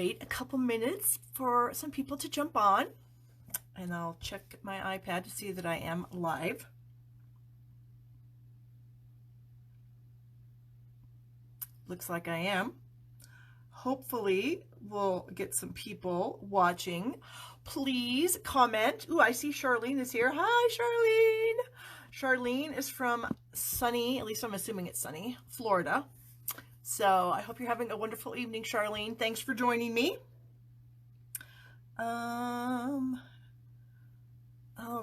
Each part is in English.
wait a couple minutes for some people to jump on, and I'll check my iPad to see that I am live. Looks like I am. Hopefully we'll get some people watching. Please comment. Ooh, I see Charlene is here. Hi, Charlene. Charlene is from sunny, at least I'm assuming it's sunny, Florida. So I hope you're having a wonderful evening, Charlene. Thanks for joining me. All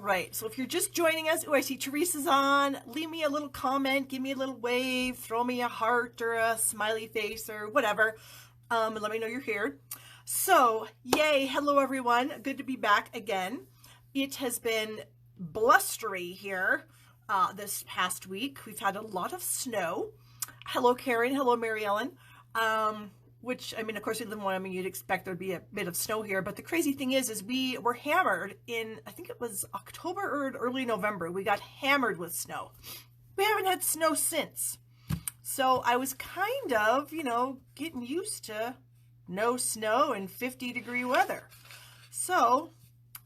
right, so if you're just joining us, oh, I see Teresa's on. Leave me a little comment, give me a little wave, throw me a heart or a smiley face or whatever, and let me know you're here. So, yay, hello everyone. Good to be back again. It has been blustery here this past week. We've had a lot of snow. Hello, Karen. Hello, Mary Ellen. Which, I mean, of course, we live in Wyoming, you'd expect there'd be a bit of snow here. But the crazy thing is we were hammered in, I think it was October or early November. We got hammered with snow. We haven't had snow since. So I was kind of, you know, getting used to no snow and 50-degree weather. So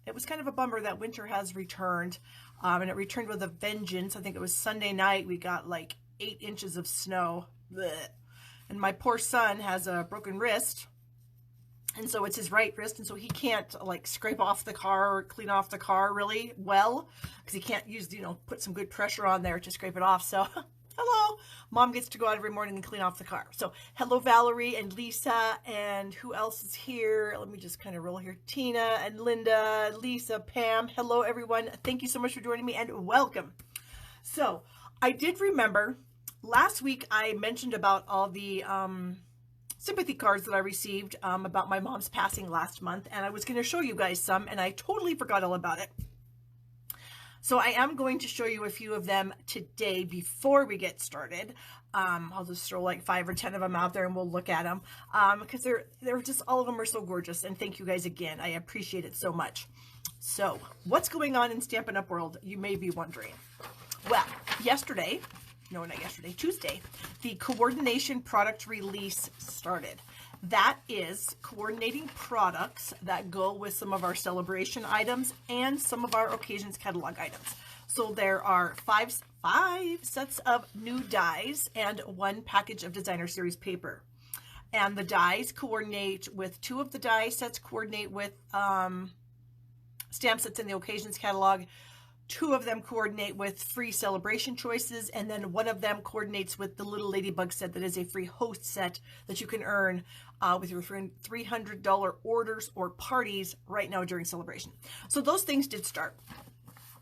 it was kind of a bummer that winter has returned. And it returned with a vengeance. I think it was Sunday night. We got like 8 inches of snow. Blech. And my poor son has a broken wrist, and so it's his right wrist, and so he can't like scrape off the car or clean off the car really well, because he can't use, you know, put some good pressure on there to scrape it off. So hello, mom gets to go out every morning and clean off the car. So hello, Valerie and Lisa, and who else is here? Let me just kind of roll here. Tina and Linda, Lisa, Pam. Hello, everyone. Thank you so much for joining me, and welcome. So I did remember last week I mentioned about all the sympathy cards that I received about my mom's passing last month, and I was going to show you guys some, and I totally forgot all about it. So I am going to show you a few of them today before we get started. I'll just throw like 5 or 10 of them out there and we'll look at them because they're just, all of them are so gorgeous, and thank you guys again. I appreciate it so much. So what's going on in Stampin' Up! World, you may be wondering. Well, Tuesday, the coordination product release started. That is coordinating products that go with some of our celebration items and some of our occasions catalog items. So there are five sets of new dies and 1 package of designer series paper. And the dies coordinate with 2 of the die sets coordinate with stamp sets in the occasions catalog. 2 of them coordinate with free celebration choices, and then 1 of them coordinates with the Little Ladybug set that is a free host set that you can earn with your $300 orders or parties right now during celebration. So those things did start.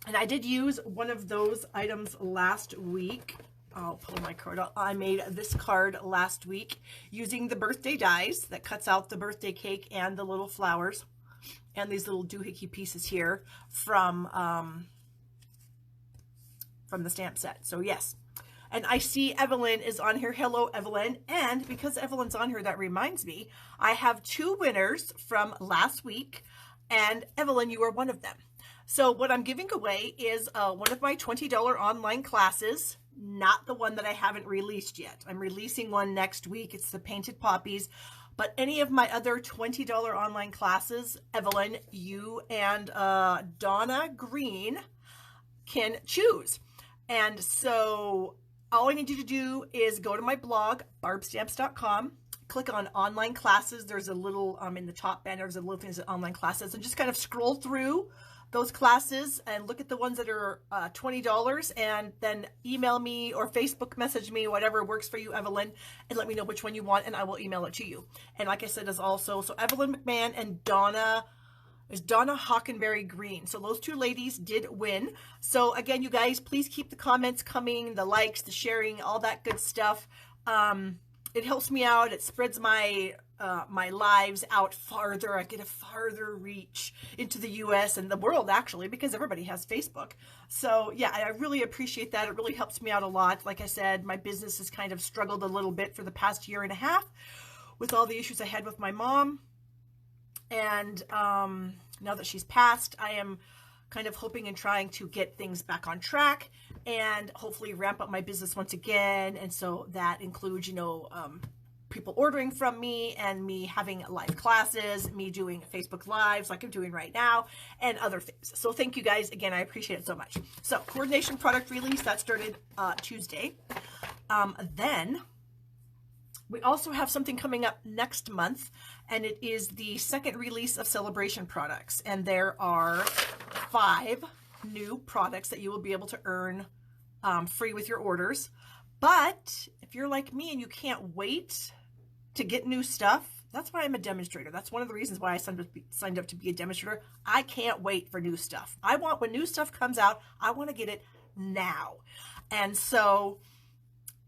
And I did use one of those items last week. I'll pull my card out. I made this card last week using the birthday dies that cuts out the birthday cake and the little flowers and these little doohickey pieces here from the stamp set. So yes, and I see Evelyn is on here. Hello, Evelyn. And because Evelyn's on here, that reminds me, I have 2 winners from last week, and Evelyn, you are one of them. So what I'm giving away is one of my $20 online classes, not the one that I haven't released yet. I'm releasing one next week. It's the Painted Poppies. But any of my other $20 online classes, Evelyn, you and Donna Green can choose. And so all I need you to do is go to my blog, barbstamps.com, click on online classes. There's a little, in the top banner, there's a little thing that says online classes, and just kind of scroll through those classes and look at the ones that are $20, and then email me or Facebook message me, whatever works for you, Evelyn, and let me know which one you want, and I will email it to you. And like I said, is also, so Evelyn McMahon and Donna Hockenberry Green. So those 2 ladies did win. So again, you guys, please keep the comments coming, the likes, the sharing, all that good stuff. It helps me out. It spreads my my lives out farther. I get a farther reach into the US and the world, actually, because everybody has Facebook. So yeah, I really appreciate that. It really helps me out a lot. Like I said, my business has kind of struggled a little bit for the past 1.5 years with all the issues I had with my mom. And now that she's passed, I am kind of hoping and trying to get things back on track and hopefully ramp up my business once again. And so that includes, you know, people ordering from me and me having live classes, me doing Facebook Lives like I'm doing right now, and other things. So thank you guys. Again, I appreciate it so much. So coordination product release, that started Tuesday. Then we also have something coming up next month, and it is the second release of Celebration products. And there are 5 new products that you will be able to earn free with your orders. But if you're like me and you can't wait to get new stuff, that's why I'm a demonstrator. That's one of the reasons why I signed up to be a demonstrator. I can't wait for new stuff. When new stuff comes out, I want to get it now. And so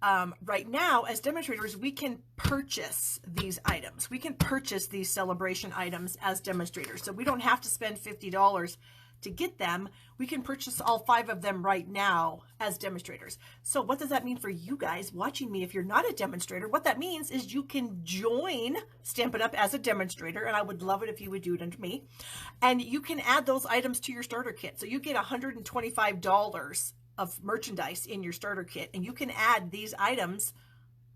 right now, as demonstrators, we can purchase these items. We can purchase these celebration items as demonstrators. So we don't have to spend $50 to get them. We can purchase all 5 of them right now as demonstrators. So what does that mean for you guys watching me? If you're not a demonstrator, what that means is you can join Stampin' Up! As a demonstrator, and I would love it if you would do it under me. And you can add those items to your starter kit. So you get $125 of merchandise in your starter kit, and you can add these items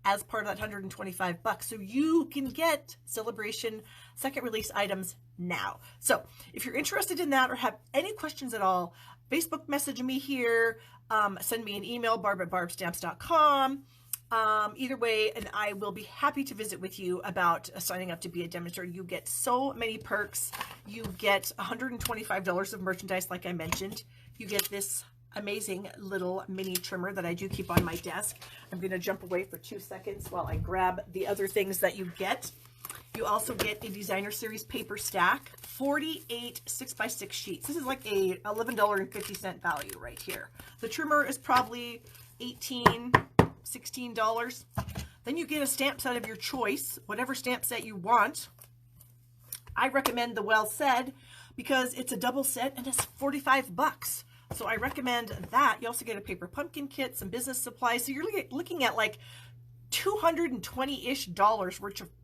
as part of that $125. So you can get Celebration second release items now. So if you're interested in that or have any questions at all, Facebook message me here, send me an email, barb@barbstamps.com. Either way, and I will be happy to visit with you about signing up to be a demonstrator. You get so many perks. You get $125 of merchandise, like I mentioned. You get this amazing little mini trimmer that I do keep on my desk. I'm going to jump away for 2 seconds while I grab the other things that you get. You also get a designer series paper stack, 48 6x6 sheets. This is like a $11.50 value right here. The trimmer is probably $18, $16. Then you get a stamp set of your choice, whatever stamp set you want. I recommend the Well Said because it's a double set and it's $45. So I recommend that. You also get a paper pumpkin kit, some business supplies. So you're looking at like $220-ish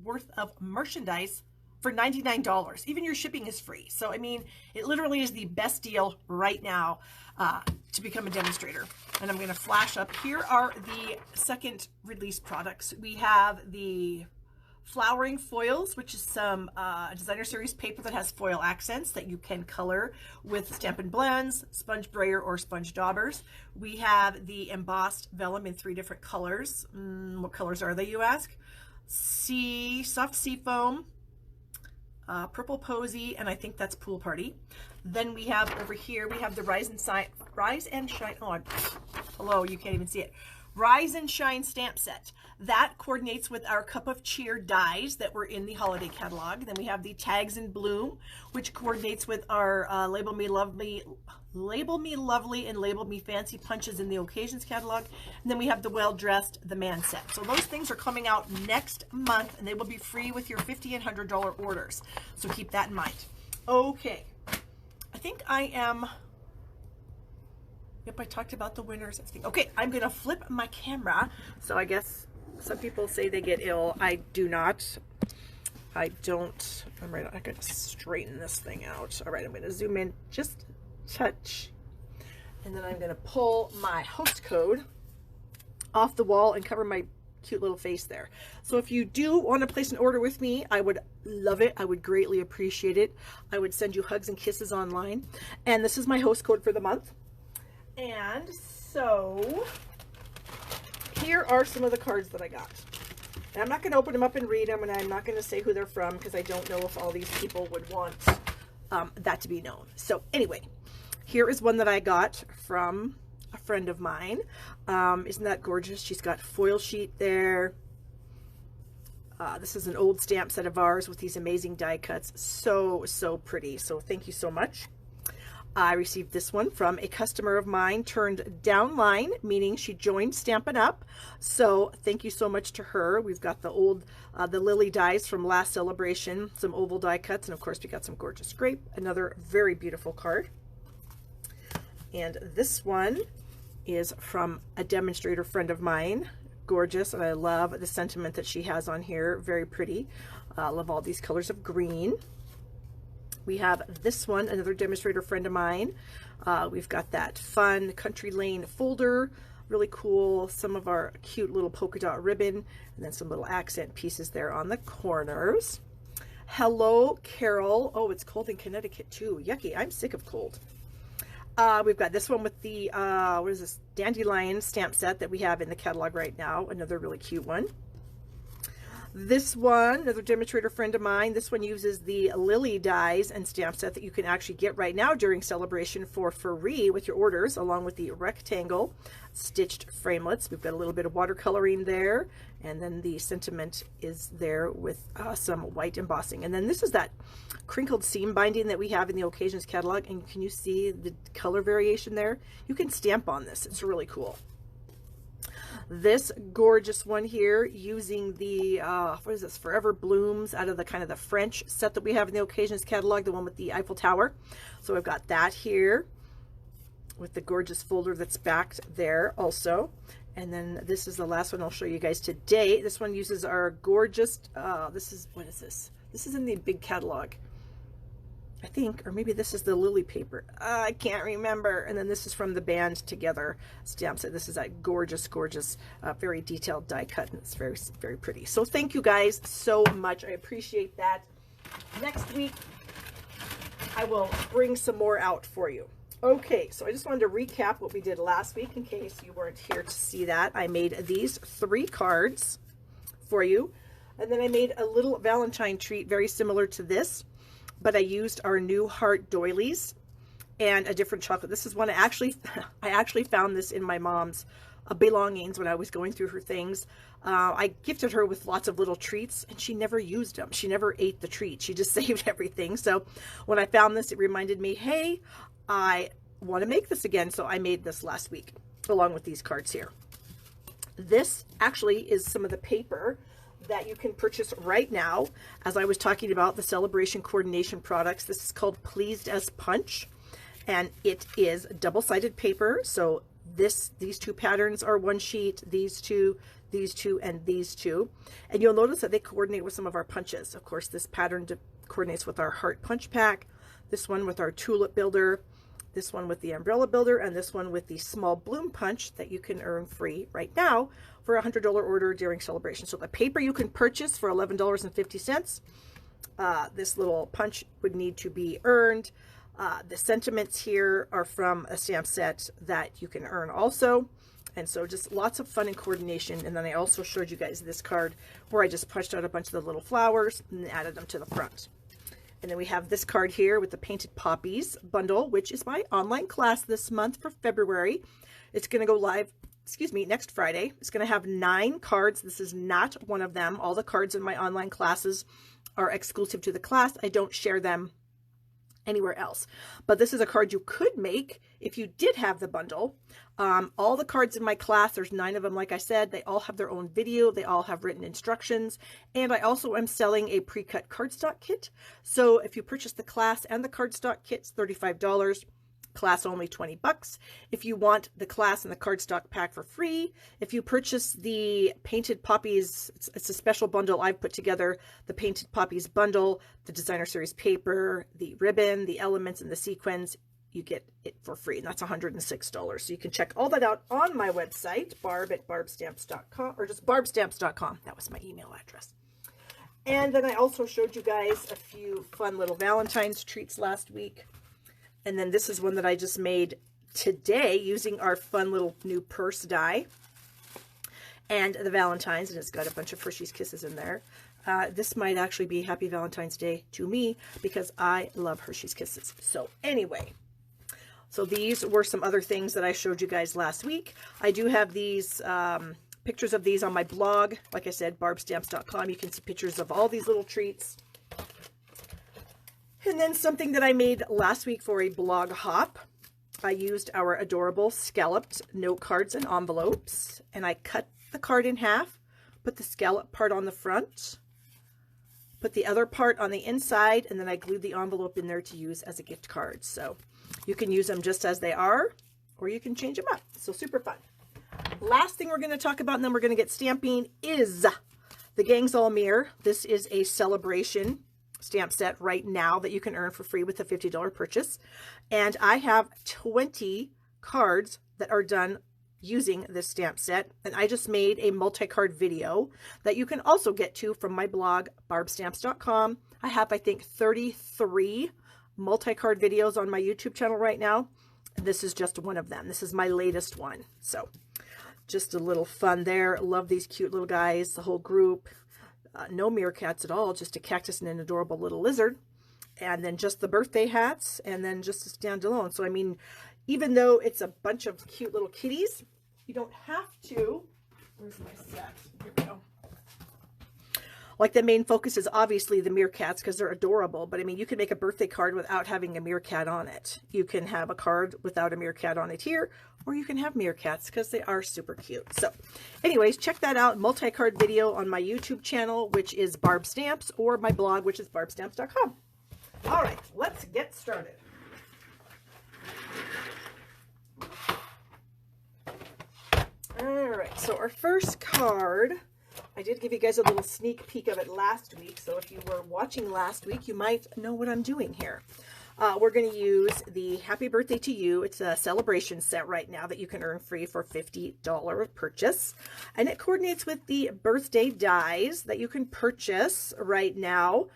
worth of merchandise for $99. Even your shipping is free. So, I mean, it literally is the best deal right now to become a demonstrator. And I'm going to flash up. Here are the second release products. We have the flowering foils, which is some designer series paper that has foil accents that you can color with Stampin' Blends, sponge brayer, or sponge daubers. We have the embossed vellum in 3 different colors. What colors are they, you ask? Soft sea foam, purple posy, and I think that's pool party. Then we have over here, we have the rise and shine. Oh, hello, you can't even see it. Rise and Shine stamp set. That coordinates with our Cup of Cheer dies that were in the holiday catalog. Then we have the Tags in Bloom, which coordinates with our Label Me Lovely and Label Me Fancy punches in the Occasions catalog. And then we have the Well Dressed, the Man set. So those things are coming out next month, and they will be free with your $50 and $100 orders. So keep that in mind. Okay, I think I am... Yep, I talked about the winners. Okay, I'm going to flip my camera. So I guess some people say they get ill. I do not. I don't. I'm going to straighten this thing out. All right, I'm going to zoom in just a touch. And then I'm going to pull my host code off the wall and cover my cute little face there. So if you do want to place an order with me, I would love it. I would greatly appreciate it. I would send you hugs and kisses online. And this is my host code for the month. And so here are some of the cards that I got. And I'm not going to open them up and read them, and I'm not going to say who they're from because I don't know if all these people would want that to be known. So anyway, here is one that I got from a friend of mine. Isn't that gorgeous? She's got foil sheet there. This is an old stamp set of ours with these amazing die cuts. So, so pretty. So thank you so much. I received this one from a customer of mine turned down line, meaning she joined Stampin' Up. So thank you so much to her. We've got the old, the lily dies from last celebration, some oval die cuts, and of course we got some gorgeous grape, another very beautiful card. And this one is from a demonstrator friend of mine, gorgeous, and I love the sentiment that she has on here, very pretty. I love all these colors of green. We have this one, another demonstrator friend of mine. We've got that fun Country Lane folder, Really cool. Some of our cute little polka dot ribbon, and then some little accent pieces there on the corners. Hello, Carol. Oh, it's cold in Connecticut too. Yucky. I'm sick of cold. We've got this one with the, what is this? Dandelion stamp set that we have in the catalog right now. Another really cute one. This one, another demonstrator friend of mine, this one uses the Lily dies and stamp set that you can actually get right now during celebration for free with your orders, along with the rectangle stitched framelits. We've got a little bit of watercoloring there, and then the sentiment is there with some white embossing. And then this is that crinkled seam binding that we have in the Occasions catalog, and can you see the color variation there? You can stamp on this. It's really cool. This gorgeous one here using the, what is this, Forever Blooms out of the kind of the French set that we have in the Occasions catalog, the one with the Eiffel Tower. So I've got that here with the gorgeous folder that's backed there also. And then this is the last one I'll show you guys today. This one uses our gorgeous, this is, what is this? This is in the big catalog, I think, or maybe this is the Lily paper. I can't remember. And then this is from the Band Together stamp set. This is that gorgeous, gorgeous, very detailed die cut, and it's very, very pretty. So thank you guys so much. I appreciate that. Next week, I will bring some more out for you. Okay, so I just wanted to recap what we did last week in case you weren't here to see that. I made these 3 cards for you, and then I made a little Valentine treat very similar to this, but I used our new heart doilies and a different chocolate. This is one I actually found this in my mom's belongings when I was going through her things. I gifted her with lots of little treats, and she never used them. She never ate the treat. She just saved everything. So when I found this, it reminded me, hey, I want to make this again. So I made this last week along with these cards here. This actually is some of the paper that you can purchase right now. As I was talking about the celebration coordination products, this is called Pleased as Punch, and it is double-sided paper. So these 2 patterns are one sheet, these two, and these 2. And you'll notice that they coordinate with some of our punches. Of course, this pattern coordinates with our heart punch pack, this one with our tulip builder, this one with the umbrella builder, and this one with the small bloom punch that you can earn free right now for a $100 order during celebration. So the paper you can purchase for $11.50. This little punch would need to be earned. The sentiments here are from a stamp set that you can earn also. And so just lots of fun and coordination. And then I also showed you guys this card where I just punched out a bunch of the little flowers and added them to the front. And then we have this card here with the Painted Poppies bundle, which is my online class this month for February. It's going to go live, next Friday. It's going to have 9 cards. This is not one of them. All the cards in my online classes are exclusive to the class. I don't share them anywhere else. But this is a card you could make if you did have the bundle. All the cards in my class, there's 9 of them, like I said, they all have their own video. They all have written instructions. And I also am selling a pre-cut cardstock kit. So if you purchase the class and the cardstock kit, it's $35. Class only $20. If you want the class and the cardstock pack for free, if you purchase the Painted Poppies, it's a special bundle I've put together, the Painted Poppies bundle, the designer series paper, the ribbon, the elements, and the sequins, you get it for free, and that's $106. So you can check all that out on my website, barb@barbstamps.com, or just barbstamps.com. That was my email address. And then I also showed you guys a few fun little Valentine's treats last week. And then this is one that I just made today using our fun little new purse die and the Valentine's, and it's got a bunch of Hershey's Kisses in there. This might actually be Happy Valentine's Day to me because I love Hershey's Kisses. So anyway, so these were some other things that I showed you guys last week. I do have these pictures of these on my blog. Like I said, barbstamps.com. You can see pictures of all these little treats. And then something that I made last week for a blog hop. I used our adorable scalloped note cards and envelopes, and I cut the card in half, put the scallop part on the front, put the other part on the inside, and then I glued the envelope in there to use as a gift card. So you can use them just as they are, or you can change them up. So super fun. Last thing we're going to talk about, and then we're going to get stamping, is the Gangs All Mirror. This is a celebration stamp set right now that you can earn for free with a $50 purchase. And I have 20 cards that are done using this stamp set, and I just made a multi-card video that you can also get to from my blog, barbstamps.com. I have, I think, 33 multi-card videos on my YouTube channel right now. This is just one of them. This is my latest one. So just a little fun there. Love these cute little guys, the whole group. No meerkats at all, just a cactus and an adorable little lizard. And then just the birthday hats, and then just a standalone. So, I mean, even though it's a bunch of cute little kitties, you don't have to. Where's my set? Here we go. Like, the main focus is obviously the meerkats because they're adorable. But, I mean, you can make a birthday card without having a meerkat on it. You can have a card without a meerkat on it here. Or you can have meerkats because they are super cute. So, anyways, check that out. Multi-card video on my YouTube channel, which is Barb Stamps, or my blog, which is barbstamps.com. All right, let's get started. All right, so our first card, I did give you guys a little sneak peek of it last week. So if you were watching last week, you might know what I'm doing here. We're going to use the Happy Birthday to You. It's a celebration set right now that you can earn free for $50 purchase. And it coordinates with the birthday dies that you can purchase right now.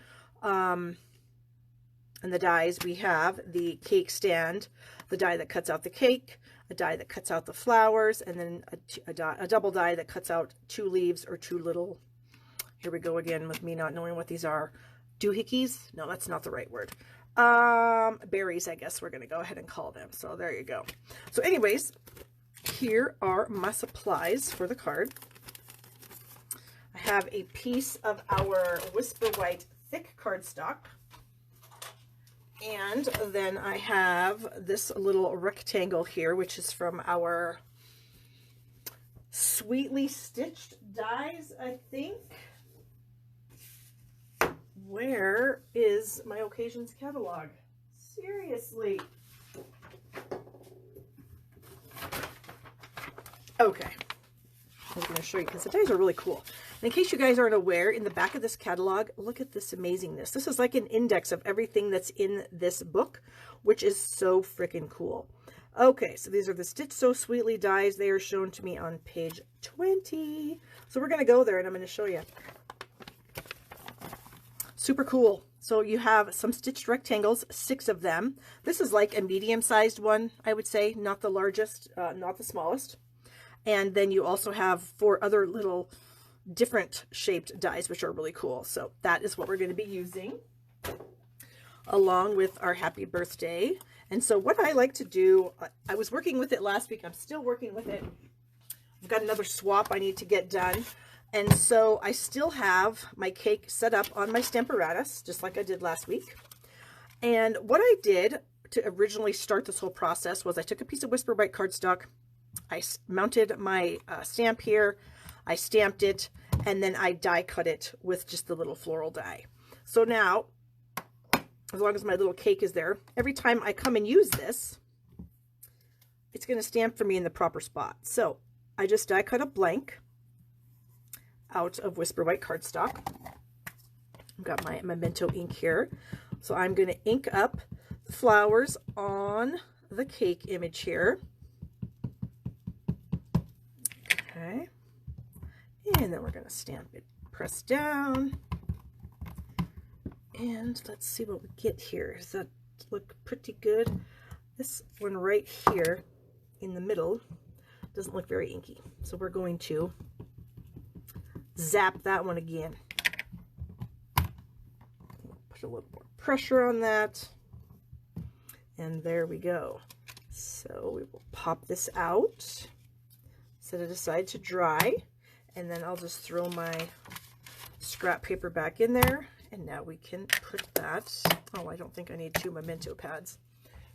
And the dies, we have the cake stand, the die that cuts out the cake, a die that cuts out the flowers, and then a double die that cuts out 2 leaves or 2 little, here we go again with me not knowing what these are, doohickeys? No, that's not the right word. Berries, I guess we're going to go ahead and call them. So there you go. So anyways, here are my supplies for the card. I have a piece of our Whisper White thick cardstock. And then I have this little rectangle here, which is from our Sweetly Stitched dies, I think. Where is my occasions catalog? Seriously. Okay. I was going to show you because the dies are really cool. And in case you guys aren't aware, in the back of this catalog, look at this amazingness. This is like an index of everything that's in this book, which is so freaking cool. Okay, so these are the Stitch So Sweetly dies. They are shown to me on page 20. So we're going to go there and I'm going to show you. Super cool. So you have some stitched rectangles, 6 of them. This is like a medium-sized one, I would say, not the largest, not the smallest. And then you also have 4 other little different shaped dies, which are really cool. So that is what we're going to be using along with our Happy Birthday. And so what I like to do, I was working with it last week. I'm still working with it. I've got another swap I need to get done. And so I still have my cake set up on my Stamparatus, just like I did last week. And what I did to originally start this whole process was I took a piece of Whisper White cardstock, I mounted my stamp here, I stamped it, and then I die cut it with just the little floral die. So now, as long as my little cake is there, every time I come and use this, it's going to stamp for me in the proper spot. So I just die cut a blank out of Whisper White cardstock. I've got my Memento ink here. So I'm going to ink up the flowers on the cake image here. Okay. And then we're going to stamp it, press down. And let's see what we get here. Does that look pretty good? This one right here in the middle doesn't look very inky. So we're going to zap that one again. Put a little more pressure on that. And there we go. So we will pop this out, set it aside to dry, and then I'll just throw my scrap paper back in there. And now we can put that, oh, I don't think I need 2 Memento pads.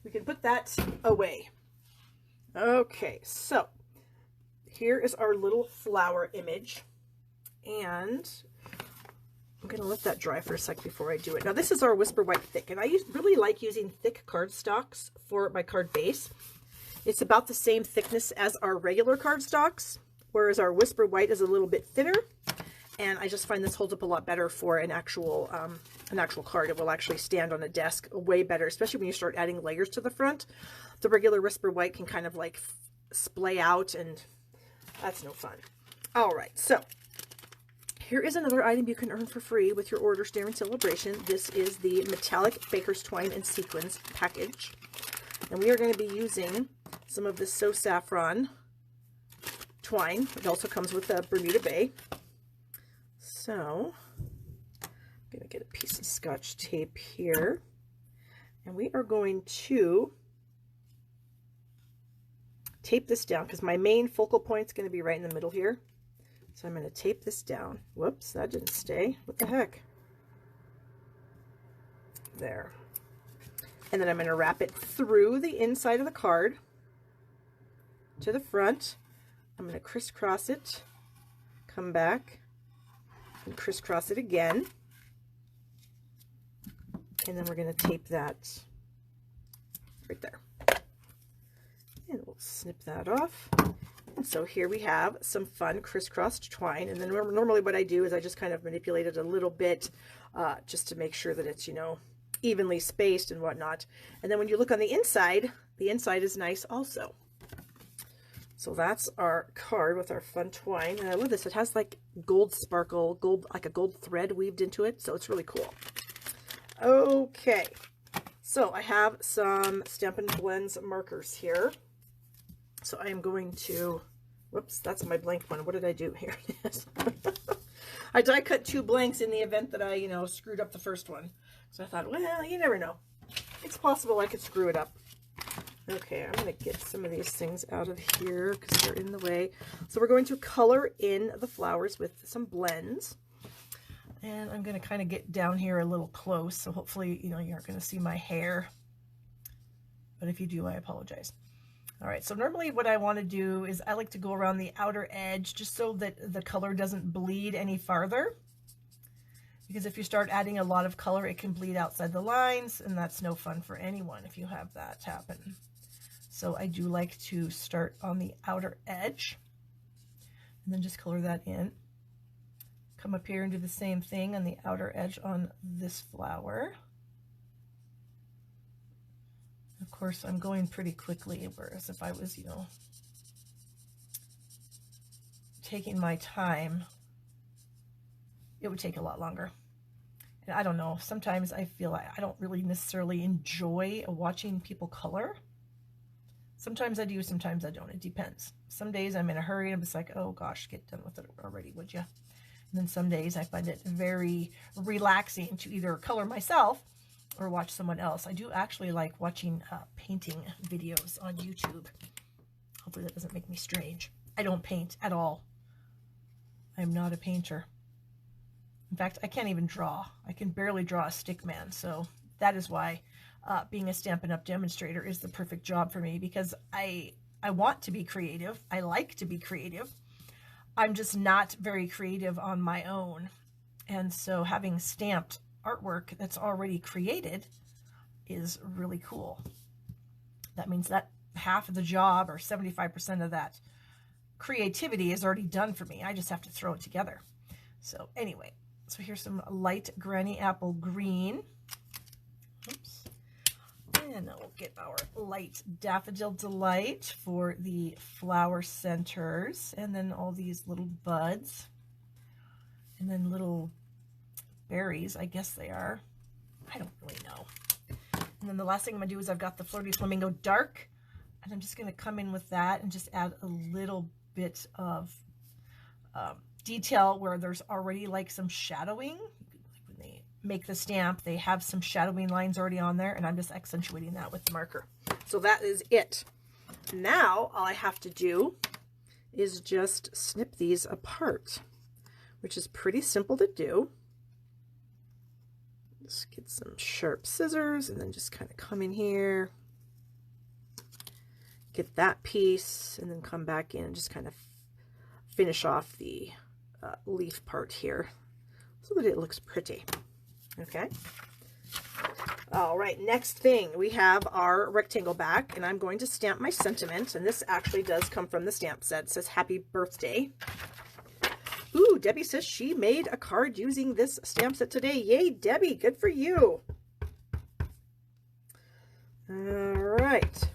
We can put that away. Okay, so here is our little flower image. And I'm going to let that dry for a sec before I do it. Now, this is our Whisper White thick, and I really like using thick cardstocks for my card base. It's about the same thickness as our regular cardstocks, whereas our Whisper White is a little bit thinner. And I just find this holds up a lot better for an actual card. It will actually stand on a desk way better, especially when you start adding layers to the front. The regular Whisper White can kind of like splay out, and that's no fun. All right, so here is another item you can earn for free with your order during celebration. This is the metallic baker's twine and sequins package, and we are going to be using some of this So Saffron twine. It also comes with a Bermuda Bay. So I'm going to get a piece of Scotch tape here, and we are going to tape this down because my main focal point is going to be right in the middle here. So I'm going to tape this down. Whoops, that didn't stay. What the heck? There. And then I'm going to wrap it through the inside of the card to the front. I'm going to crisscross it, come back, and crisscross it again. And then we're going to tape that right there. And we'll snip that off. And so here we have some fun crisscrossed twine. And then normally what I do is I just kind of manipulate it a little bit just to make sure that it's, you know, evenly spaced and whatnot. And then when you look on the inside is nice also. So that's our card with our fun twine. And I love this. It has like gold sparkle, like a gold thread weaved into it. So it's really cool. Okay. So I have some Stampin' Blends markers here. So I am going to, whoops, that's my blank one. What did I do? Here it is. I die cut 2 blanks in the event that I, you know, screwed up the first one. So I thought, well, you never know. It's possible I could screw it up. Okay, I'm going to get some of these things out of here because they're in the way. So we're going to color in the flowers with some blends. And I'm going to kind of get down here a little close. So hopefully, you know, you aren't going to see my hair. But if you do, I apologize. All right, so normally what I want to do is I like to go around the outer edge just so that the color doesn't bleed any farther. Because if you start adding a lot of color, it can bleed outside the lines, and that's no fun for anyone if you have that happen. So I do like to start on the outer edge and then just color that in. Come up here and do the same thing on the outer edge on this flower. Of course, I'm going pretty quickly, whereas if I was, you know, taking my time, it would take a lot longer. And I don't know, sometimes I feel like I don't really necessarily enjoy watching people color. Sometimes I do, sometimes I don't. It depends. Some days I'm in a hurry and I'm just like, oh gosh, get done with it already, would you? And then some days I find it very relaxing to either color myself or watch someone else. I do actually like watching painting videos on YouTube. Hopefully that doesn't make me strange. I don't paint at all. I'm not a painter. In fact, I can't even draw. I can barely draw a stick man. So that is why being a Stampin' Up! Demonstrator is the perfect job for me, because I want to be creative. I like to be creative. I'm just not very creative on my own. And so having stamped artwork that's already created is really cool. That means that half of the job, or 75% of that creativity, is already done for me. I just have to throw it together. So anyway, so here's some light Granny Apple Green. Oops. And then we'll get our light Daffodil Delight for the flower centers. And then all these little buds. And then little berries, I guess they are. I don't really know. And then the last thing I'm going to do is I've got the Flirty Flamingo Dark. And I'm just going to come in with that and just add a little bit of detail where there's already like some shadowing. When they make the stamp, they have some shadowing lines already on there, and I'm just accentuating that with the marker. So that is it. Now all I have to do is just snip these apart, which is pretty simple to do. Just get some sharp scissors and then just kind of come in here, get that piece, and then come back in and just kind of finish off the leaf part here so that it looks pretty. Okay. All right, next thing, we have our rectangle back, and I'm going to stamp my sentiment, and this actually does come from the stamp set. It says happy birthday. Ooh, Debbie says she made a card using this stamp set today. Yay, Debbie, good for you. All right.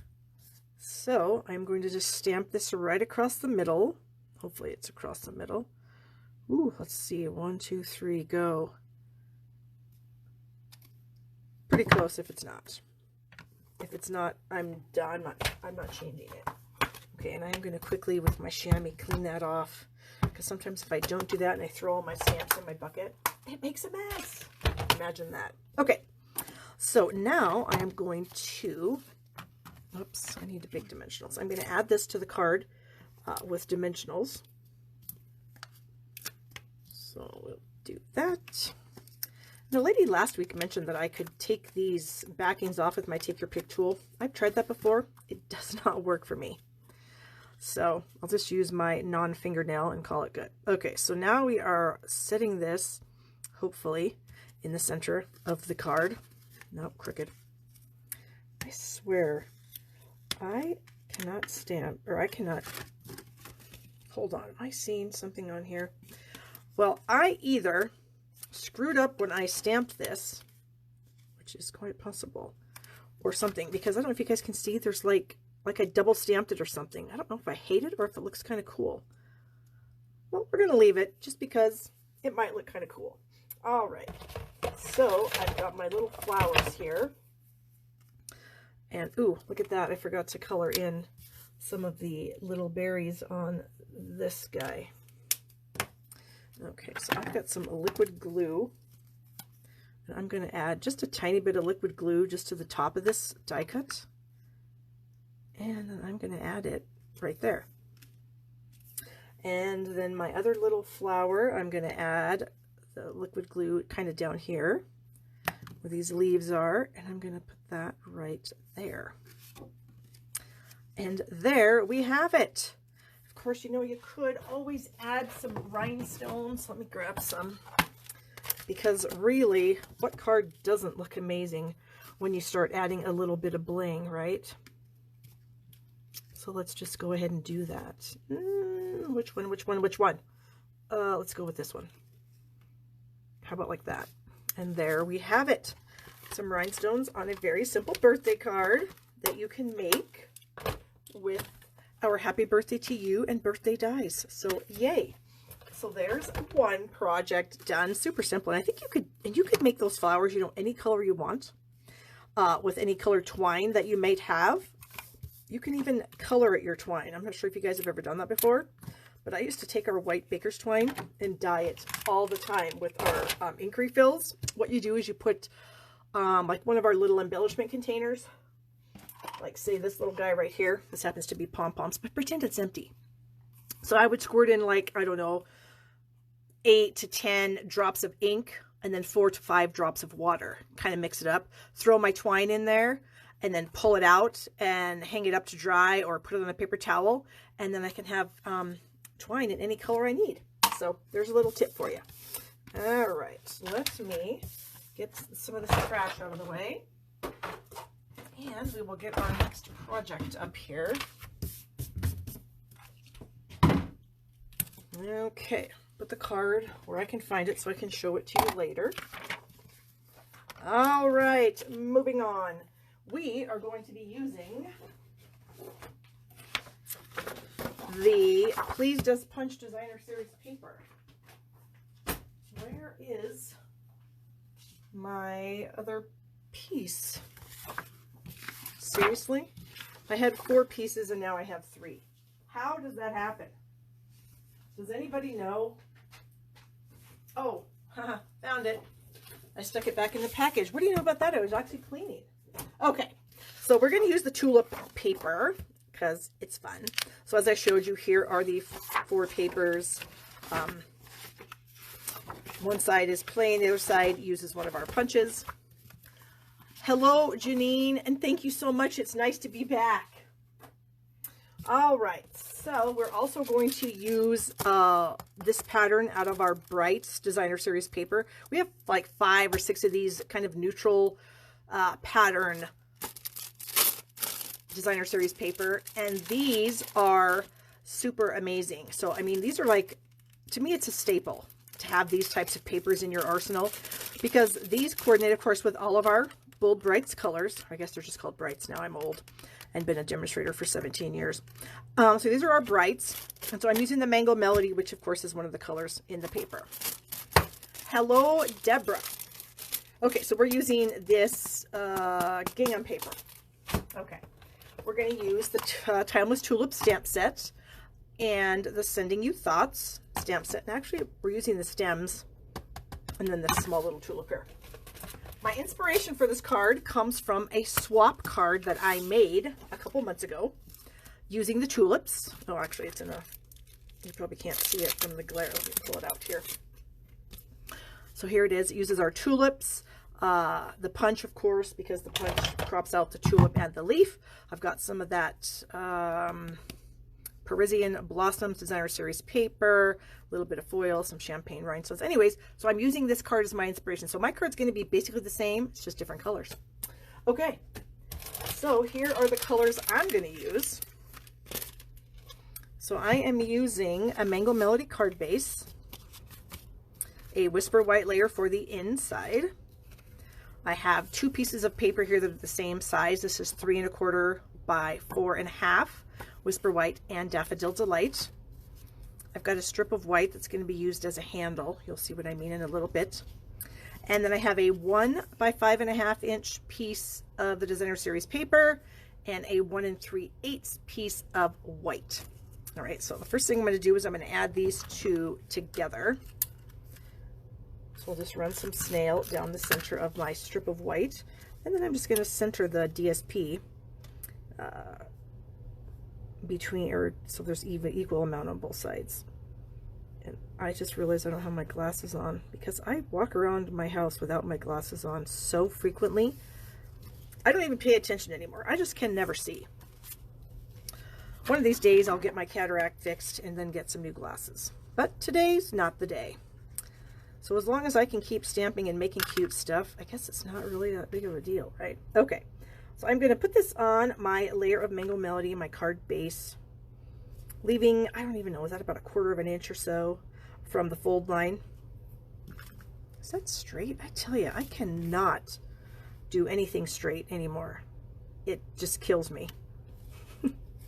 So I'm going to just stamp this right across the middle. Hopefully it's across the middle. Ooh, let's see. 1, 2, 3, go. Pretty close if it's not. If it's not, I'm done. I'm not changing it. Okay, and I'm going to quickly with my chamois clean that off, because sometimes if I don't do that and I throw all my stamps in my bucket, it makes a mess. Imagine that. Okay, so now I am going to, oops, I need the big dimensionals. I'm going to add this to the card with dimensionals. So we'll do that. The lady last week mentioned that I could take these backings off with my Take Your Pick tool. I've tried that before. It does not work for me. So I'll just use my non-fingernail and call it good. Okay, so now we are setting this, hopefully, in the center of the card. Nope, crooked. I swear, I cannot stamp, or I cannot, hold on, am I seeing something on here? Well, I either screwed up when I stamped this, which is quite possible, or something, because I don't know if you guys can see, there's like I double stamped it or something. I don't know if I hate it or if it looks kind of cool. Well, we're going to leave it just because it might look kind of cool. All right, so I've got my little flowers here. And, ooh, look at that. I forgot to color in some of the little berries on this guy. Okay, so I've got some liquid glue. And I'm going to add just a tiny bit of liquid glue just to the top of this die cut. And then I'm going to add it right there. And then my other little flower, I'm going to add the liquid glue kind of down here where these leaves are, and I'm going to put that right there. And there we have it. Of course, you know, you could always add some rhinestones. Let me grab some, because really, what card doesn't look amazing when you start adding a little bit of bling, right? So let's just go ahead and do that. Which one? Let's go with this one. How about like that? And there we have it. Some rhinestones on a very simple birthday card that you can make with our happy birthday to you and birthday dies. So yay. So there's one project done. Super simple. And I think you could make those flowers, you know, any color you want, with any color twine that you might have. You can even color your twine. I'm not sure if you guys have ever done that before, but I used to take our white baker's twine and dye it all the time with our ink refills. What you do is you put like one of our little embellishment containers, like say this little guy right here. This happens to be pom-poms, but pretend it's empty. So I would squirt in like, I don't know, 8 to 10 drops of ink and then 4 to 5 drops of water. Kind of mix it up. Throw my twine in there, and then pull it out and hang it up to dry or put it on a paper towel. And then I can have twine in any color I need. So there's a little tip for you. All right, let me get some of this trash out of the way. And we will get our next project up here. Okay, put the card where I can find it so I can show it to you later. All right, moving on. We are going to be using the Please Just Punch Designer Series paper. Where is my other piece? Seriously? I had 4 pieces and now I have 3. How does that happen? Does anybody know? Oh, found it. I stuck it back in the package. What do you know about that? I was actually cleaning. Okay, so we're going to use the tulip paper because it's fun. So as I showed you, here are the 4 papers. One side is plain, the other side uses one of our punches. Hello, Janine, and thank you so much. It's nice to be back. All right, so we're also going to use this pattern out of our Brights Designer Series paper. We have like 5 or 6 of these kind of neutral pattern Designer Series paper, and these are super amazing. So I mean, these are like, to me it's a staple to have these types of papers in your arsenal, because these coordinate of course with all of our bold Brights colors. I guess they're just called Brights now, I'm old. and been a demonstrator for 17 years. So these are our brights. And so I'm using the Mango Melody, which of course is one of the colors in the paper. Hello, Deborah. Okay, so we're using this gingham paper. Okay, we're going to use the Timeless Tulip stamp set and the Sending You Thoughts stamp set. And actually, we're using the stems and then this small little tulip here. My inspiration for this card comes from a swap card that I made a couple months ago using the tulips. Oh, actually, it's in a, you probably can't see it from the glare. Let me pull it out here. So here it is. It uses our tulips, the punch, of course, because the punch crops out the tulip and the leaf. I've got some of that Parisian Blossoms Designer Series paper, a little bit of foil, some champagne rhinestones. Anyways, so I'm using this card as my inspiration. So my card's going to be basically the same. It's just different colors. Okay, so here are the colors I'm going to use. So I am using a Mango Melody card base, a Whisper White layer for the inside. I have 2 pieces of paper here that are the same size. This is 3 1/4 by 4 1/2, Whisper White and Daffodil Delight. I've got a strip of white that's going to be used as a handle. You'll see what I mean in a little bit. And then I have a 1 by 5 1/2 inch piece of the Designer Series paper and a 1 3/8 piece of white. All right, so the first thing I'm going to do is I'm going to add these 2 together. So we'll just run some snail down the center of my strip of white, and then I'm just going to center the DSP between, or so there's equal amount on both sides. And I just realized I don't have my glasses on because I walk around my house without my glasses on so frequently. I don't even pay attention anymore. I just can never see. One of these days I'll get my cataract fixed and then get some new glasses. But today's not the day. So as long as I can keep stamping and making cute stuff, I guess it's not really that big of a deal, right? Okay, so I'm going to put this on my layer of Mango Melody, my card base, leaving, I don't even know, is that about 1/4 inch or so from the fold line? Is that straight? I tell you, I cannot do anything straight anymore. It just kills me.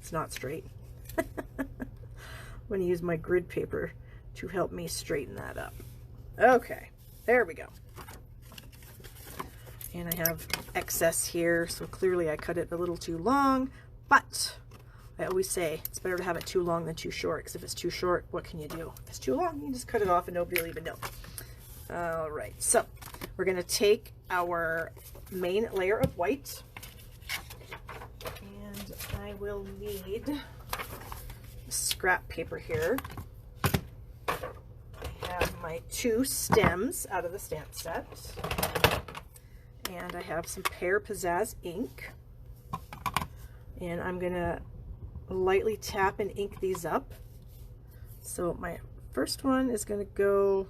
It's not straight. I'm going to use my grid paper to help me straighten that up. Okay, there we go. And I have excess here, so clearly I cut it a little too long, but I always say it's better to have it too long than too short, because if it's too short, what can you do? If it's too long, you can just cut it off and nobody will even know. All right, so we're going to take our main layer of white, and I will need scrap paper here. I have my 2 stems out of the stamp set, and I have some Pear Pizzazz ink, and I'm gonna lightly tap and ink these up. So my first one is gonna go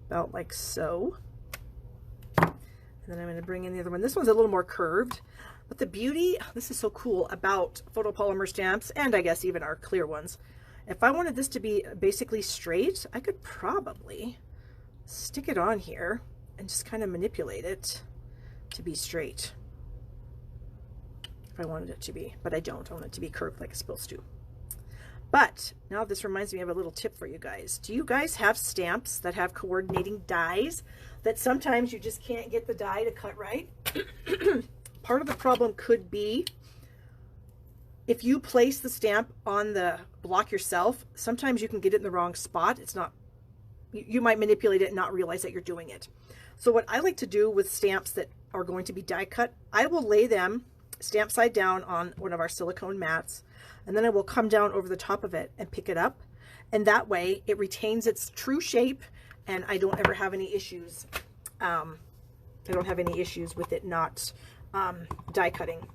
about like so, and then I'm gonna bring in the other one. This one's a little more curved, but the beauty, this is so cool about photopolymer stamps, and I guess even our clear ones, if I wanted this to be basically straight, I could probably stick it on here and just kind of manipulate it to be straight if I wanted it to be, but I don't. I want it to be curved like it's supposed to. But now this reminds me of a little tip for you guys. Do you guys have stamps that have coordinating dies that sometimes you just can't get the die to cut right? Part of the problem could be if you place the stamp on the block yourself, sometimes you can get it in the wrong spot. It's not, you might manipulate it and not realize that you're doing it. So what I like to do with stamps that are going to be die cut, I will lay them stamp side down on one of our silicone mats, and then I will come down over the top of it and pick it up. And that way it retains its true shape, and I don't ever have any issues. I don't have any issues with it not die cutting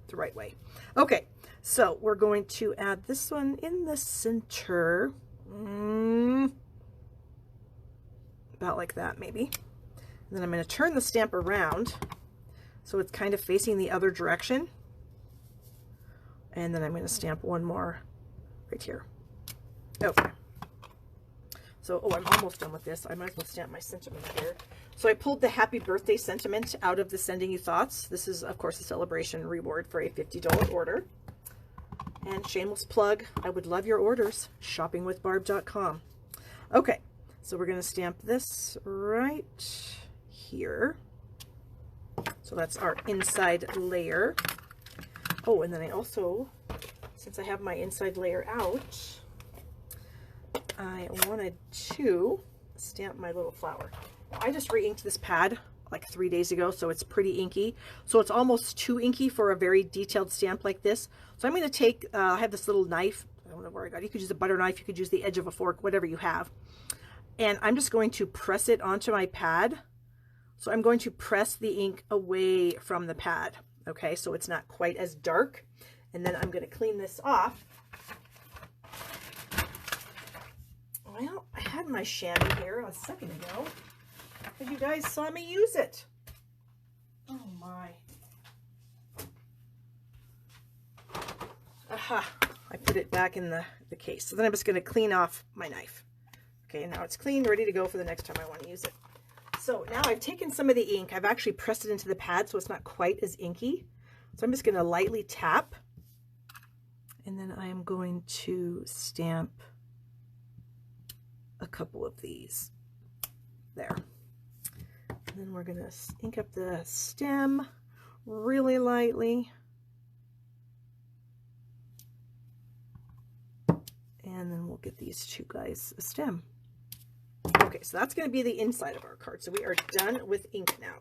the right way. Okay, so we're going to add this one in the center, about like that maybe. And then I'm going to turn the stamp around so it's kind of facing the other direction. And then I'm going to stamp one more right here. Okay. So, oh, I'm almost done with this. I might as well stamp my sentiment here. So I pulled the happy birthday sentiment out of the sending you thoughts. This is, of course, a celebration reward for a $50 order. And shameless plug, I would love your orders. Shoppingwithbarb.com. Okay, so we're going to stamp this right here. So that's our inside layer. Oh, and then I also, since I have my inside layer out, I wanted to stamp my little flower. I just re-inked this pad like 3 days ago, so it's pretty inky. So it's almost too inky for a very detailed stamp like this. So I'm going to take, I have this little knife. I don't know where I got it. You could use a butter knife. You could use the edge of a fork, whatever you have. And I'm just going to press it onto my pad. So I'm going to press the ink away from the pad. Okay, so it's not quite as dark. And then I'm going to clean this off. Well, I had my chamois here a second ago, and you guys saw me use it. Oh my. Aha, I put it back in the case. So then I'm just going to clean off my knife. Okay, now it's clean, ready to go for the next time I want to use it. So now I've taken some of the ink, I've actually pressed it into the pad so it's not quite as inky. So I'm just going to lightly tap, and then I am going to stamp a couple of these there. And then we're going to ink up the stem really lightly. And then we'll get these two guys a stem. Okay, so that's going to be the inside of our card. So we are done with ink now.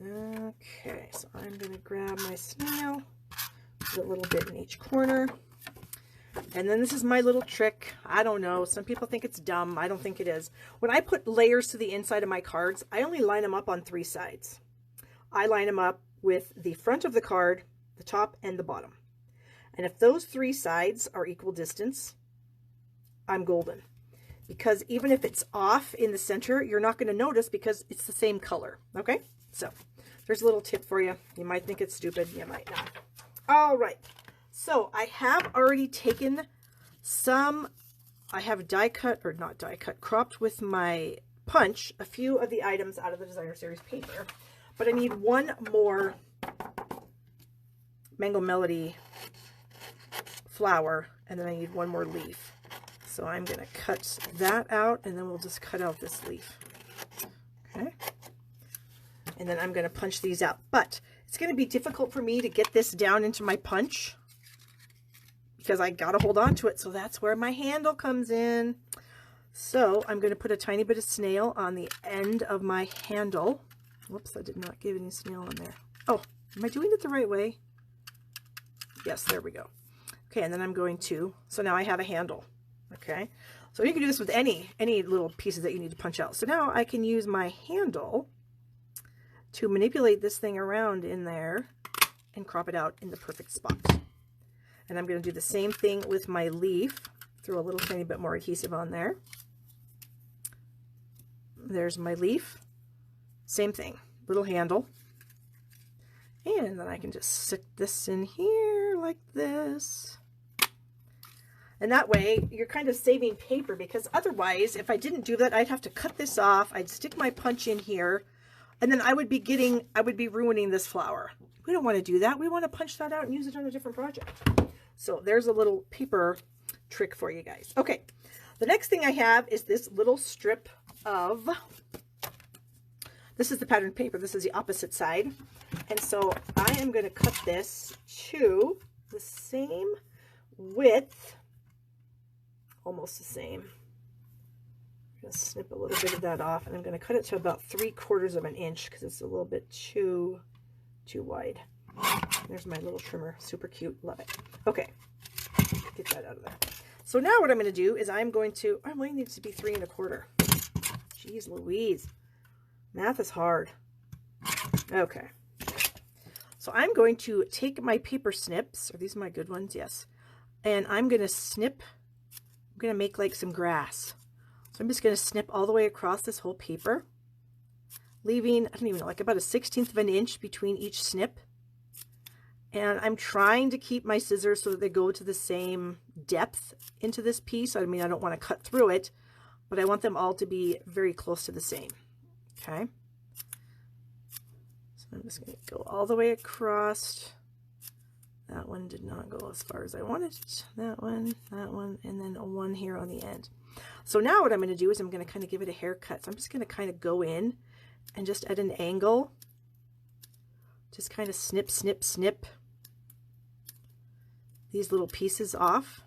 Okay, so I'm going to grab my snail, put a little bit in each corner. And then this is my little trick. I don't know. Some people think it's dumb. I don't think it is. When I put layers to the inside of my cards, I only line them up on 3 sides. I line them up with the front of the card, the top, and the bottom. And if those 3 sides are equal distance, I'm golden. Because even if it's off in the center, you're not going to notice because it's the same color. Okay? So there's a little tip for you. You might think it's stupid. You might not. All right. So I have already taken some, I have die cut, or not die cut, cropped with my punch a few of the items out of the Designer Series paper. But I need one more Mango Melody flower, and then I need one more leaf. So I'm going to cut that out, and then we'll just cut out this leaf. Okay. And then I'm going to punch these out. But it's going to be difficult for me to get this down into my punch, because I got to hold on to it. So that's where my handle comes in. So I'm going to put a tiny bit of snail on the end of my handle. Whoops, I did not give any snail on there. Oh, am I doing it the right way? Yes, there we go. Okay, and then I'm going to, so now I have a handle. Okay, so you can do this with any little pieces that you need to punch out. So now I can use my handle to manipulate this thing around in there and crop it out in the perfect spot. And I'm going to do the same thing with my leaf. Throw a little tiny bit more adhesive on there. There's my leaf. Same thing, little handle. And then I can just stick this in here like this. And that way you're kind of saving paper, because otherwise, if I didn't do that, I'd have to cut this off. I'd stick my punch in here, and then I would be ruining this flower. We don't want to do that. We want to punch that out and use it on a different project. So there's a little paper trick for you guys. Okay, the next thing I have is this little strip of, this is the patterned paper. This is the opposite side. And so I am going to cut this to the same width, almost the same. I'm going to snip a little bit of that off, and I'm going to cut it to about 3/4 of an inch because it's a little bit too wide. There's my little trimmer. Super cute. Love it. Okay. Get that out of there. So now what I'm going to do is I'm going to, oh, mine needs to be 3 1/4. Jeez Louise. Math is hard. Okay. So I'm going to take my paper snips. Are these my good ones? Yes. And I'm going to snip. I'm going to make like some grass. So I'm just going to snip all the way across this whole paper, leaving, I don't even know, like about a 1/16 of an inch between each snip. And I'm trying to keep my scissors so that they go to the same depth into this piece. I mean, I don't want to cut through it, but I want them all to be very close to the same. Okay. So I'm just going to go all the way across. That one did not go as far as I wanted. That one, and then one here on the end. So now what I'm going to do is I'm going to kind of give it a haircut. So I'm just going to kind of go in and just at an angle, just kind of snip, snip, snip these little pieces off.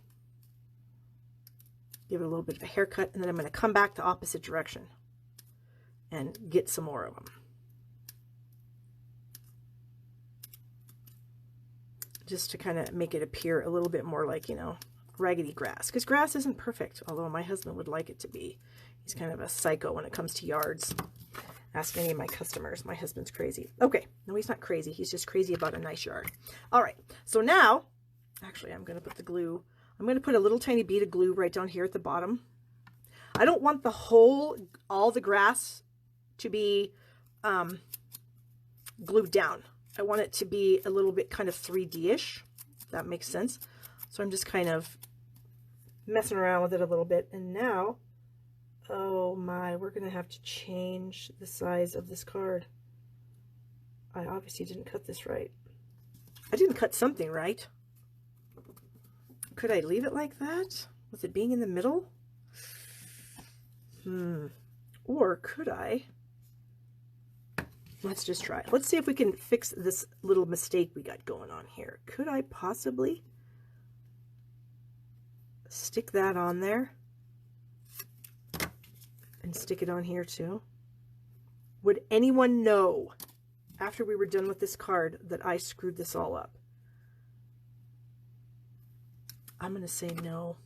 Give it a little bit of a haircut, and then I'm going to come back the opposite direction and get some more of them. Just to kind of make it appear a little bit more like, you know, raggedy grass. Because grass isn't perfect, although my husband would like it to be. He's kind of a psycho when it comes to yards. Ask any of my customers. My husband's crazy. Okay, no, he's not crazy. He's just crazy about a nice yard. All right, so now, actually, I'm going to put the glue. I'm going to put a little tiny bead of glue right down here at the bottom. I don't want all the grass to be glued down. I want it to be a little bit kind of 3D-ish, if that makes sense. So I'm just kind of messing around with it a little bit. And now, oh my, we're going to have to change the size of this card. I obviously didn't cut this right. I didn't cut something right. Could I leave it like that with it being in the middle? Or could I? Let's just try it. Let's see if we can fix this little mistake we got going on here. Could I possibly stick that on there and stick it on here too? Would anyone know after we were done with this card that I screwed this all up? I'm going to say no.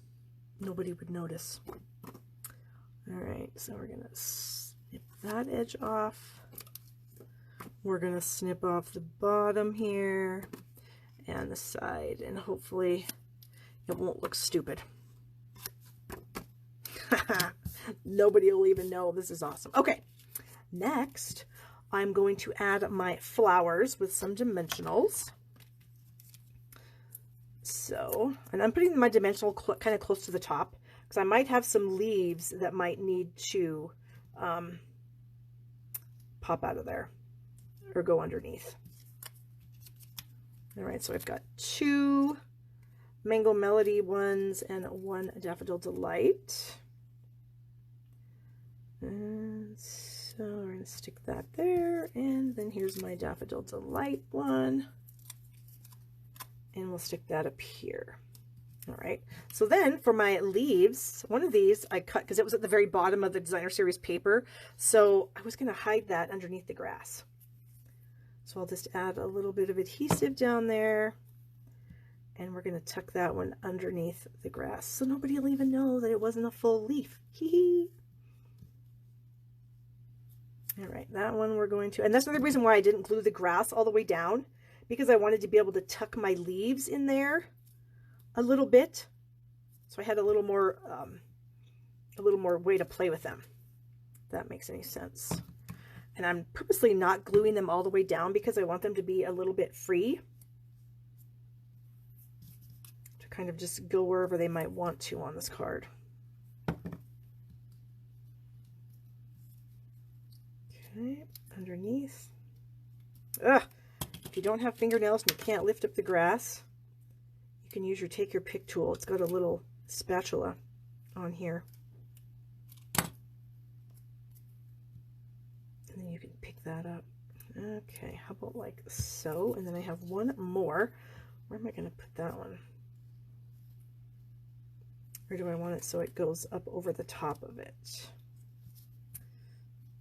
Nobody would notice. All right, so we're going to snip that edge off. We're going to snip off the bottom here and the side, and hopefully it won't look stupid. Nobody will even know. This is awesome. Okay, next I'm going to add my flowers with some dimensionals. So, and I'm putting my dimensional kind of close to the top because I might have some leaves that might need to pop out of there or go underneath. All right, so I've got 2 Mango Melody ones and 1 Daffodil Delight. And so we're going to stick that there, and then here's my Daffodil Delight one. And we'll stick that up here. All right. So then for my leaves, one of these I cut because it was at the very bottom of the designer series paper. So I was going to hide that underneath the grass. So I'll just add a little bit of adhesive down there. And we're going to tuck that one underneath the grass. So nobody will even know that it wasn't a full leaf. Hee hee. All right. That one we're going to, and that's another reason why I didn't glue the grass all the way down, because I wanted to be able to tuck my leaves in there a little bit. So I had a little more way to play with them, if that makes any sense. And I'm purposely not gluing them all the way down because I want them to be a little bit free to kind of just go wherever they might want to on this card. Okay, underneath. Ugh. If you don't have fingernails and you can't lift up the grass, you can use your Take Your Pick tool. It's got a little spatula on here. And then you can pick that up. Okay, how about like so? And then I have one more. Where am I going to put that one? Or do I want it so it goes up over the top of it?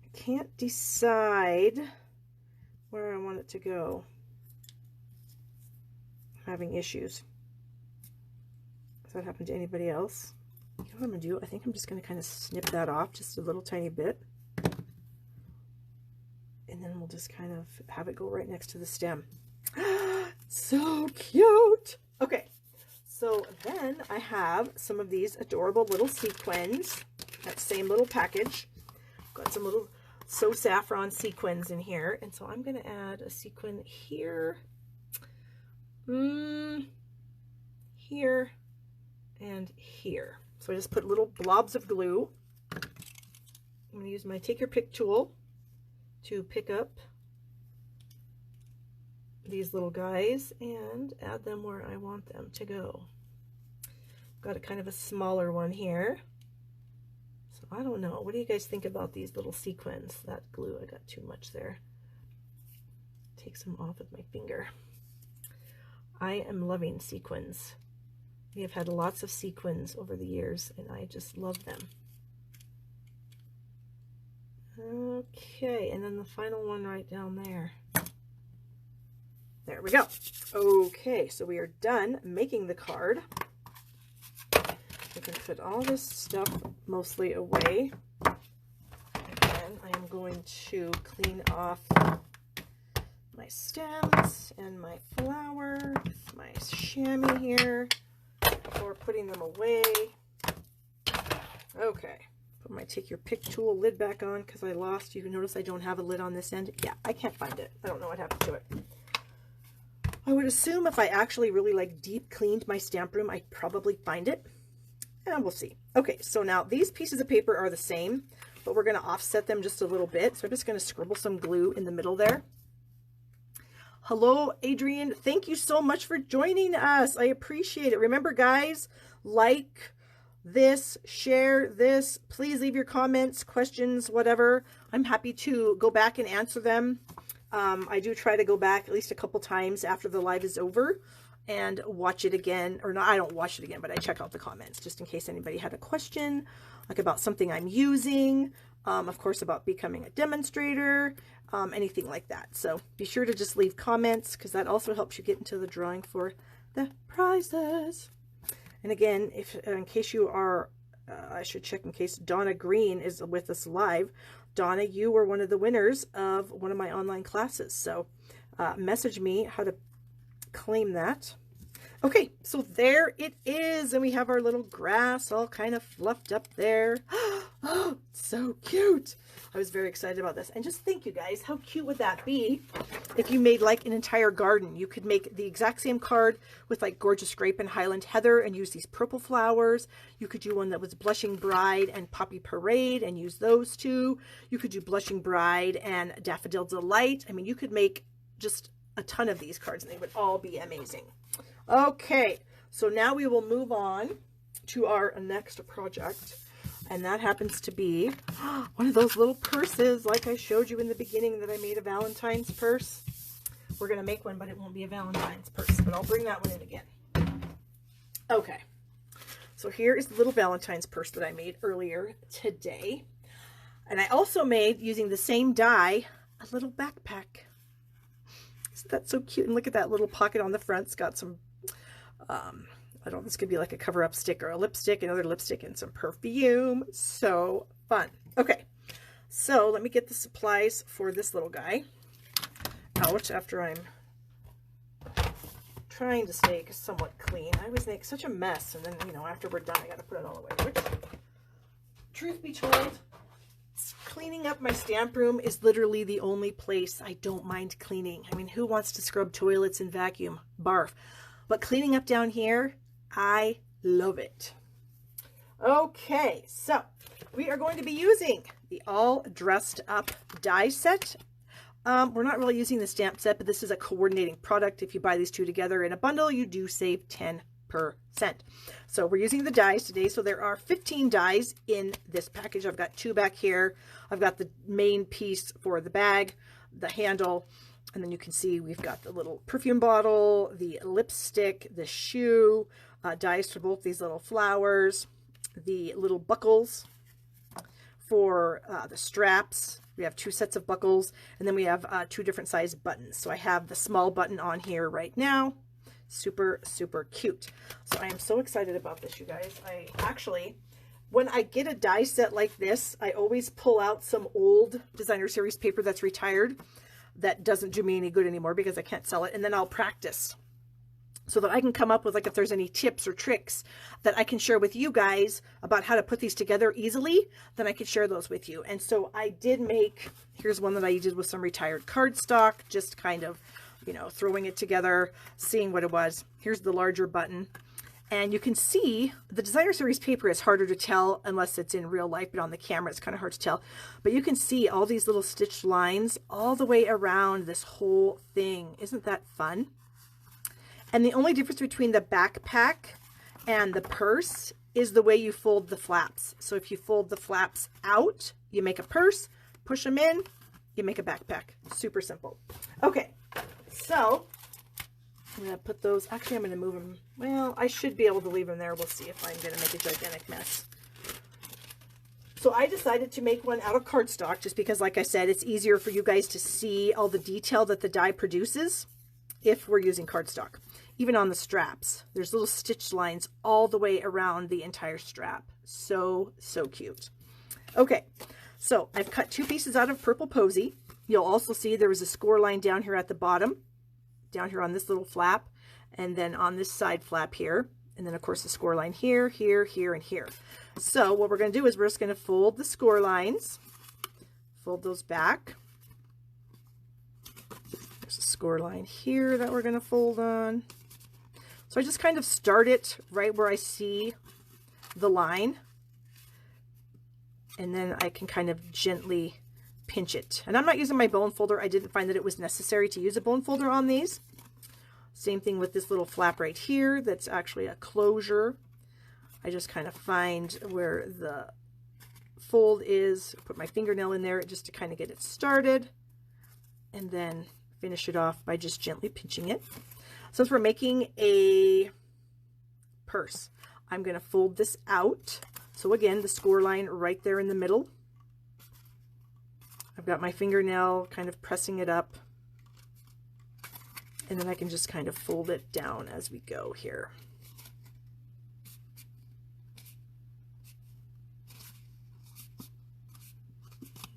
I can't decide where I want it to go. I'm having issues. Does that happen to anybody else? You know what I'm going to do? I think I'm just going to kind of snip that off just a little tiny bit. And then we'll just kind of have it go right next to the stem. So cute! Okay, so then I have some of these adorable little sequins. That same little package. Got some little So Saffron sequins in here. And so I'm going to add a sequin here. Here. And here. So I just put little blobs of glue. I'm going to use my Take Your Pick tool to pick up these little guys and add them where I want them to go. Got a kind of a smaller one here. So I don't know. What do you guys think about these little sequins? That glue, I got too much there. Take some off with my finger. I am loving sequins. We have had lots of sequins over the years and I just love them. Okay, and then the final one right down there. There we go. Okay, so we are done making the card. We can put all this stuff mostly away. And I am going to clean off my stems and my flower with my chamois here before putting them away. Okay. I might take your pick tool lid back on because I lost. You can notice I don't have a lid on this end. Yeah, I can't find it. I don't know what happened to it. I would assume if I actually really like deep cleaned my stamp room, I'd probably find it. And we'll see. Okay, so now these pieces of paper are the same, but we're going to offset them just a little bit. So I'm just going to scribble some glue in the middle there. Hello, Adrian. Thank you so much for joining us. I appreciate it. Remember, guys, like this, share this, please leave your comments, questions, whatever. I'm happy to go back and answer them. I do try to go back at least a couple times after the live is over and watch it again, or no, I don't watch it again, but I check out the comments just in case anybody had a question, like about something I'm using, of course about becoming a demonstrator, anything like that. So be sure to just leave comments because that also helps you get into the drawing for the prizes. And again, if in case you are, I should check in case Donna Green is with us live. Donna, you were one of the winners of one of my online classes. So message me how to claim that. Okay, so there it is. And we have our little grass all kind of fluffed up there. Oh, so cute. I was very excited about this. And just think, you guys, how cute would that be if you made like an entire garden? You could make the exact same card with like Gorgeous Grape and Highland Heather and use these purple flowers. You could do one that was Blushing Bride and Poppy Parade and use those two. You could do Blushing Bride and Daffodil Delight. I mean, you could make just a ton of these cards and they would all be amazing. Okay, so now we will move on to our next project. And that happens to be one of those little purses like I showed you in the beginning that I made a Valentine's purse. We're going to make one, but it won't be a Valentine's purse, but I'll bring that one in again. Okay, so here is the little Valentine's purse that I made earlier today. And I also made, using the same die, a little backpack. Isn't that so cute? And look at that little pocket on the front. It's got some I don't know, this could be like a cover-up stick or a lipstick, another lipstick, and some perfume. So fun. Okay, so let me get the supplies for this little guy out after I'm trying to stay somewhat clean. I always make such a mess, and then, you know, after we're done, I got to put it all away. Which, truth be told, cleaning up my stamp room is literally the only place I don't mind cleaning. I mean, who wants to scrub toilets and vacuum? Barf. But cleaning up down here, I love it. Okay, so we are going to be using the All Dressed Up die set. We're not really using the stamp set, but this is a coordinating product. If you buy these two together in a bundle, you do save 10%. So we're using the dies today. So there are 15 dies in this package. I've got 2 back here. I've got the main piece for the bag, the handle, and then you can see we've got the little perfume bottle, the lipstick, the shoe, dies for both these little flowers, the little buckles for the straps. We have 2 sets of buckles, and then we have 2 different size buttons. So I have the small button on here right now. Super, super cute. So I am so excited about this, you guys. I actually, when I get a die set like this, I always pull out some old designer series paper that's retired that doesn't do me any good anymore because I can't sell it, and then I'll practice so that I can come up with, like, if there's any tips or tricks that I can share with you guys about how to put these together easily, then I can share those with you. And so I did make, here's one that I did with some retired cardstock, just kind of, you know, throwing it together, seeing what it was. Here's the larger button. And you can see the designer series paper is harder to tell unless it's in real life, but on the camera it's kind of hard to tell. But you can see all these little stitched lines all the way around this whole thing. Isn't that fun? And the only difference between the backpack and the purse is the way you fold the flaps. So if you fold the flaps out, you make a purse, push them in, you make a backpack. Super simple. Okay, so I'm going to put those, actually I'm going to move them. Well, I should be able to leave them there. We'll see if I'm going to make a gigantic mess. So I decided to make one out of cardstock just because, like I said, it's easier for you guys to see all the detail that the die produces if we're using cardstock. Even on the straps, there's little stitch lines all the way around the entire strap. So, so cute. Okay, so I've cut 2 pieces out of Purple Posy. You'll also see there was a score line down here at the bottom, down here on this little flap, and then on this side flap here. And then of course the score line here, here, here, and here. So what we're going to do is we're just going to fold the score lines, fold those back. There's a score line here that we're going to fold on. So I just kind of start it right where I see the line, and then I can kind of gently pinch it. And I'm not using my bone folder. I didn't find that it was necessary to use a bone folder on these. Same thing with this little flap right here. That's actually a closure. I just kind of find where the fold is, put my fingernail in there just to kind of get it started, and then finish it off by just gently pinching it. Since we're making a purse, I'm going to fold this out. So again, the score line right there in the middle. I've got my fingernail kind of pressing it up, and then I can just kind of fold it down as we go here.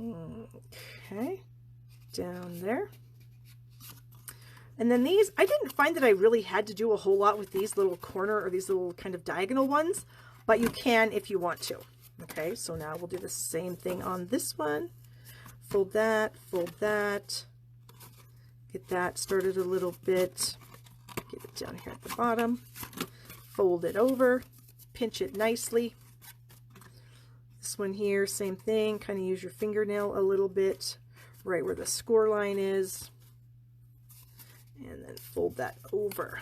Okay, down there. And then these, I didn't find that I really had to do a whole lot with these little corner or these little kind of diagonal ones, but you can if you want to. Okay, so now we'll do the same thing on this one. Fold that, get that started a little bit, get it down here at the bottom, fold it over, pinch it nicely. This one here, same thing, kind of use your fingernail a little bit right where the score line is, and then fold that over.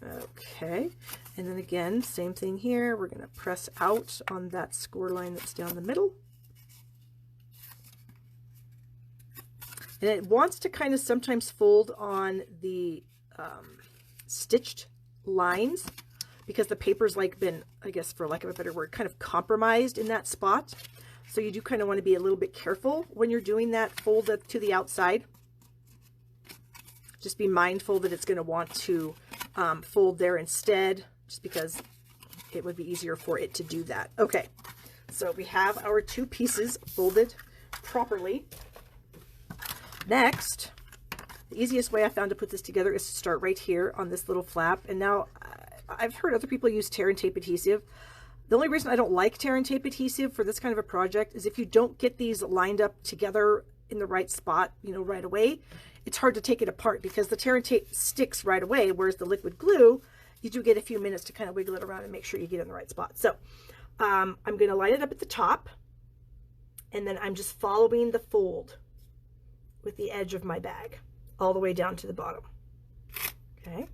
Okay, and then again, same thing here, we're going to press out on that score line that's down the middle. And it wants to kind of sometimes fold on the stitched lines because the paper's like been, I guess for lack of a better word, kind of compromised in that spot. So you do kind of want to be a little bit careful when you're doing that fold to the outside. Just be mindful that it's going to want to fold there instead, just because it would be easier for it to do that. Okay, so we have our 2 pieces folded properly. Next, the easiest way I found to put this together is to start right here on this little flap. And now I've heard other people use tear and tape adhesive. The only reason I don't like tear and tape adhesive for this kind of a project is if you don't get these lined up together in the right spot, you know, right away, it's hard to take it apart because the tear and tape sticks right away, whereas the liquid glue, you do get a few minutes to kind of wiggle it around and make sure you get it in the right spot. So I'm going to line it up at the top, and then I'm just following the fold with the edge of my bag all the way down to the bottom. Okay.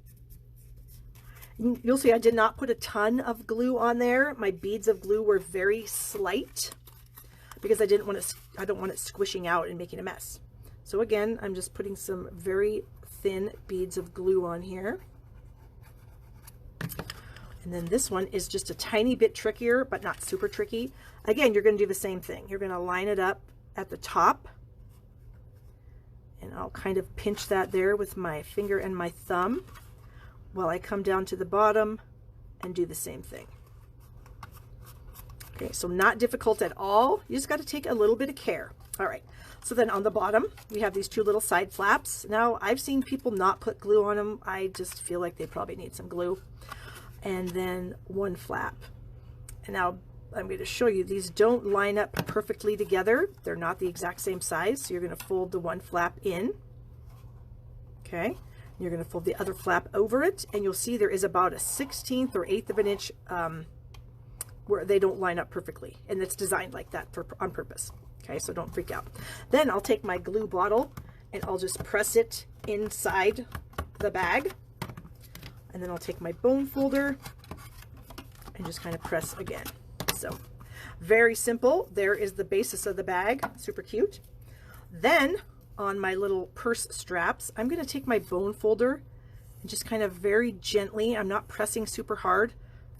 You'll see I did not put a ton of glue on there. My beads of glue were very slight because I don't want it squishing out and making a mess. So again, I'm just putting some very thin beads of glue on here. And then this one is just a tiny bit trickier, but not super tricky. Again, you're going to do the same thing. You're going to line it up at the top, and I'll kind of pinch that there with my finger and my thumb while I come down to the bottom and do the same thing. Okay, so not difficult at all. You just got to take a little bit of care. All right, so then on the bottom, we have these 2 little side flaps. Now, I've seen people not put glue on them. I just feel like they probably need some glue. And then 1 flap. And now I'm going to show you, these don't line up perfectly together. They're not the exact same size, so you're going to fold the 1 flap in. Okay, and You're going to fold the other flap over it, and you'll see there is about a 1/16 or 1/8 of an inch where they don't line up perfectly, and it's designed like that on purpose. Okay, so don't freak out. Then I'll take my glue bottle and I'll just press it inside the bag, and then I'll take my bone folder and just kind of press again. So very simple. There is the basis of the bag. Super cute. Then on my little purse straps, I'm going to take my bone folder and just kind of very gently, I'm not pressing super hard,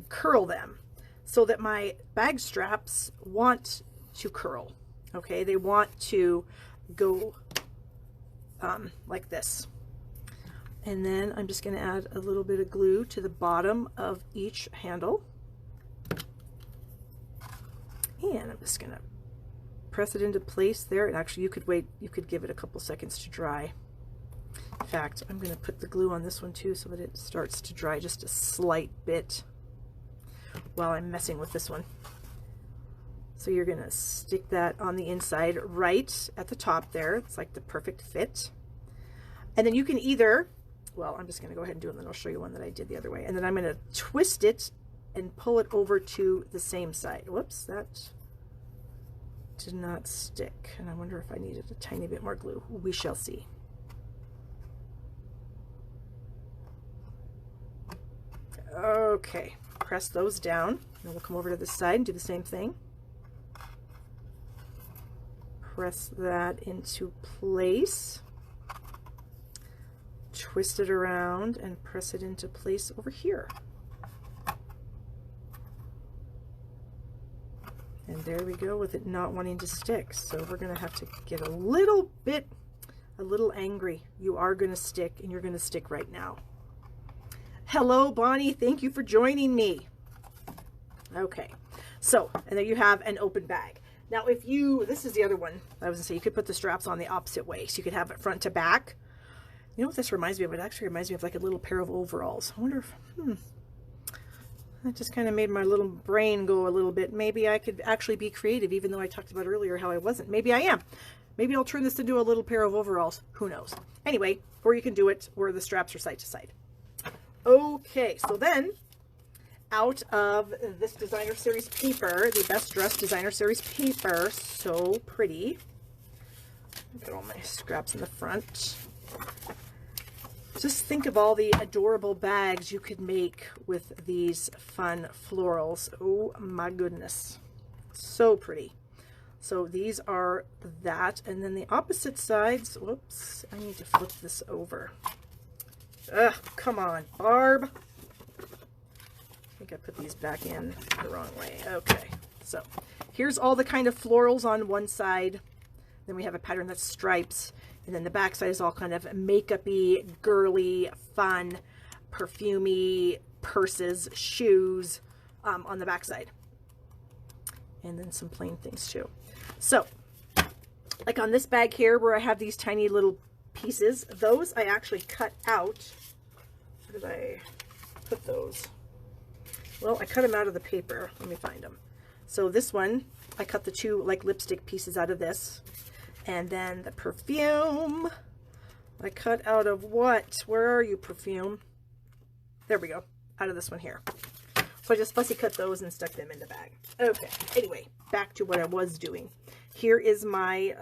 curl them so that my bag straps want to curl. Okay, they want to go like this. And then I'm just going to add a little bit of glue to the bottom of each handle. And I'm just going to press it into place there. And actually, you could wait, you could give it a couple seconds to dry. In fact, I'm going to put the glue on this one too so that it starts to dry just a slight bit while I'm messing with this one. So you're going to stick that on the inside right at the top there. It's like the perfect fit. And then you can either, well, I'm just going to go ahead and do it, and then I'll show you one that I did the other way. And then I'm going to twist it and pull it over to the same side. Whoops, that did not stick. And I wonder if I needed a tiny bit more glue. We shall see. Okay, press those down. And we'll come over to this side and do the same thing. Press that into place. Twist it around and press it into place over here. And there we go with it not wanting to stick. So we're going to have to get a little angry. You are going to stick, and you're going to stick right now. Hello, Bonnie. Thank you for joining me. Okay. So, and there you have an open bag. Now, if you, this is the other one. I was going to say you could put the straps on the opposite way. So you could have it front to back. You know what this reminds me of? It actually reminds me of like a little pair of overalls. I wonder if, that just kind of made my little brain go a little bit. Maybe I could actually be creative, even though I talked about earlier how I wasn't. Maybe I am. Maybe I'll turn this into a little pair of overalls. Who knows? Anyway, or you can do it where the straps are side to side. Okay, so then out of this designer series paper, the Best Dressed designer series paper, so pretty. Got all my scraps in the front. Just think of all the adorable bags you could make with these fun florals. Oh my goodness. So pretty. So these are that. And then the opposite sides, whoops, I need to flip this over. Ugh, come on, Barb. I think I put these back in the wrong way. Okay, so here's all the kind of florals on one side. Then we have a pattern that's stripes. And then the back side is all kind of makeup-y, girly, fun, perfumey, purses, shoes on the back side. And then some plain things too. So, like on this bag here where I have these tiny little pieces, those I actually cut out. Where did I put those? Well, I cut them out of the paper. Let me find them. So this one, I cut the two like lipstick pieces out of this. And then the perfume, I cut out of what? Where are you, perfume? There we go, out of this one here. So I just fussy cut those and stuck them in the bag. Okay, anyway, back to what I was doing. Here is my,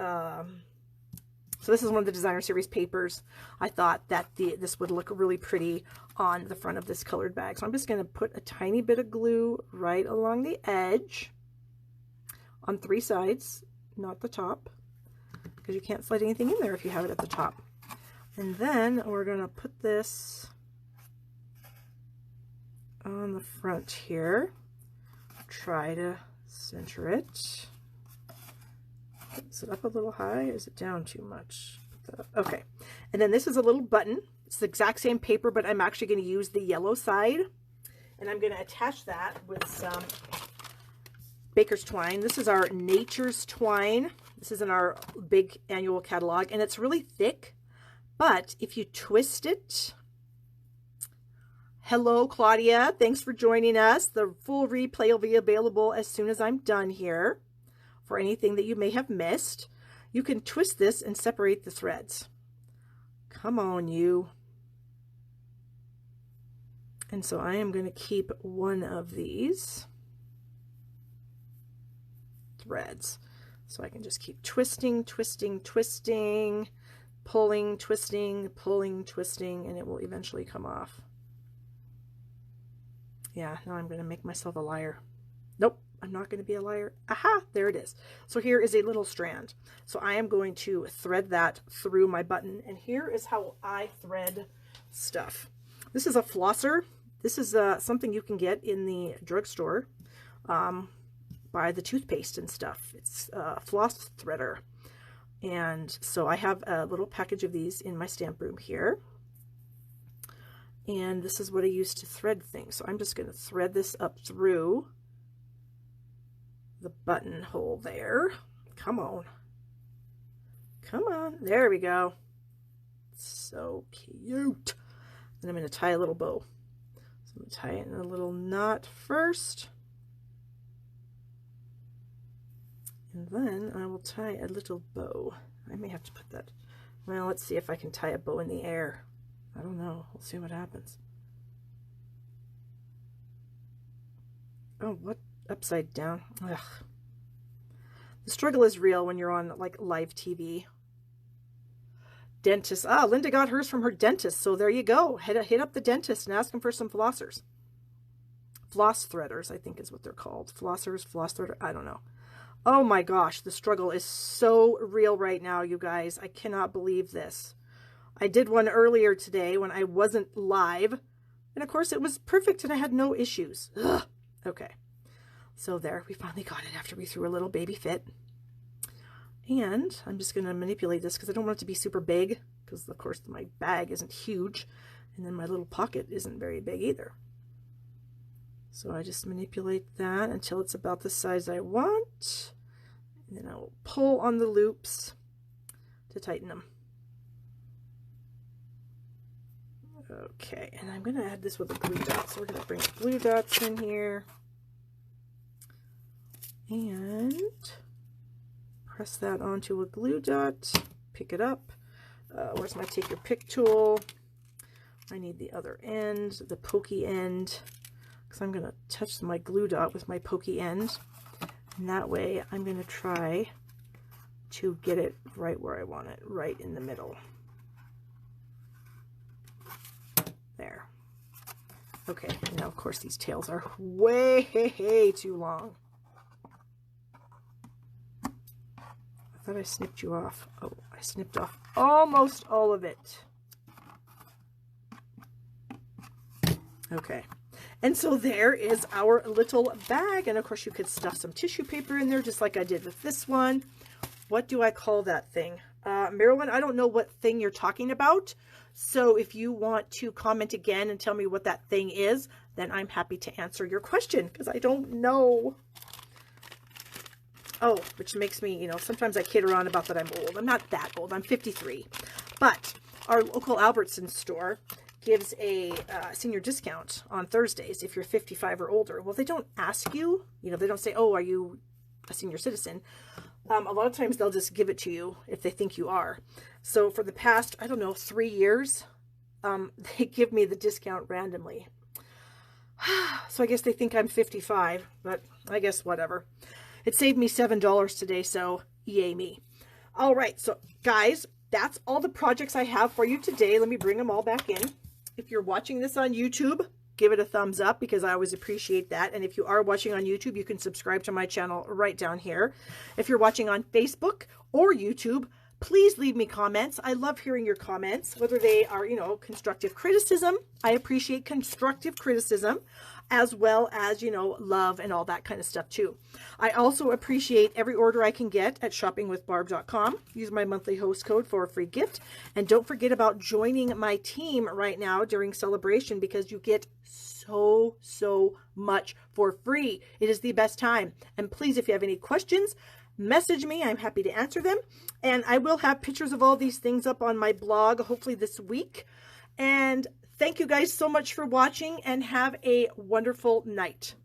so this is one of the designer series papers. I thought that this would look really pretty on the front of this colored bag. So I'm just gonna put a tiny bit of glue right along the edge on 3 sides, not the top, because you can't slide anything in there if you have it at the top. And then we're going to put this on the front here. Try to center it. Is it up a little high? Is it down too much? Okay. And then this is a little button. It's the exact same paper, but I'm actually going to use the yellow side. And I'm going to attach that with some baker's twine. This is our Nature's Twine. This is in our big annual catalog, and it's really thick, but if you twist it, hello, Claudia, thanks for joining us. The full replay will be available as soon as I'm done here for anything that you may have missed. You can twist this and separate the threads. Come on, you. And so I am going to keep one of these threads. So I can just keep twisting, twisting, twisting, pulling, twisting, pulling, twisting, and it will eventually come off. Yeah, now I'm going to make myself a liar. Nope, I'm not going to be a liar. Aha, there it is. So here is a little strand. So I am going to thread that through my button, and here is how I thread stuff. This is a flosser. This is something you can get in the drugstore by the toothpaste and stuff. It's a floss threader. And so I have a little package of these in my stamp room here. And this is what I use to thread things. So I'm just going to thread this up through the buttonhole there. Come on. Come on. There we go. So cute. And I'm going to tie a little bow. So I'm going to tie it in a little knot first. And then I will tie a little bow. I may have to put that. Well, let's see if I can tie a bow in the air. I don't know. We'll see what happens. Oh, what? Upside down. Ugh. The struggle is real when you're on like live TV. Dentist. Ah, Linda got hers from her dentist. So there you go. Hit up the dentist and ask him for some flossers. Floss threaders, I think is what they're called. Flossers, floss threader. I don't know. Oh my gosh, the struggle is so real right now, you guys. I cannot believe this. I did one earlier today when I wasn't live. And of course it was perfect and I had no issues. Ugh. Okay. So there, we finally got it after we threw a little baby fit. And I'm just going to manipulate this because I don't want it to be super big. Because of course my bag isn't huge. And then my little pocket isn't very big either. So I just manipulate that until it's about the size I want. And then I will pull on the loops to tighten them. Okay, and I'm going to add this with a glue dot. So we're going to bring glue dots in here. And press that onto a glue dot. Pick it up. Where's my take your pick tool? I need the other end, the pokey end. Because I'm going to touch my glue dot with my pokey end. And that way I'm going to try to get it right where I want it, right in the middle. There. Okay, now of course these tails are way too long. I thought I snipped you off. Oh, I snipped off almost all of it. Okay. And so there is our little bag. And of course you could stuff some tissue paper in there just like I did with this one. What do I call that thing? Marilyn, I don't know what thing you're talking about. So if you want to comment again and tell me what that thing is, then I'm happy to answer your question because I don't know. Oh, which makes me, you know, sometimes I kid around about that I'm old. I'm not that old. I'm 53. But our local Albertsons store gives a senior discount on Thursdays if you're 55 or older. Well, they don't ask you, you know, they don't say, oh, are you a senior citizen? A lot of times they'll just give it to you if they think you are. So for the past, I don't know, 3 years, they give me the discount randomly. So I guess they think I'm 55, but I guess whatever. It saved me $7 today, so yay me. All right, so guys, that's all the projects I have for you today. Let me bring them all back in. If you're watching this on YouTube, give it a thumbs up because I always appreciate that. And if you are watching on YouTube, you can subscribe to my channel right down here. If you're watching on Facebook or YouTube, please leave me comments. I love hearing your comments, whether they are, you know, constructive criticism. I appreciate constructive criticism, as well as, you know, love and all that kind of stuff too. I also appreciate every order I can get at shoppingwithbarb.com. Use my monthly host code for a free gift. And don't forget about joining my team right now during celebration because you get so much for free. It is the best time. And please, if you have any questions, message me. I'm happy to answer them. And I will have pictures of all these things up on my blog, hopefully this week. And thank you guys so much for watching and have a wonderful night.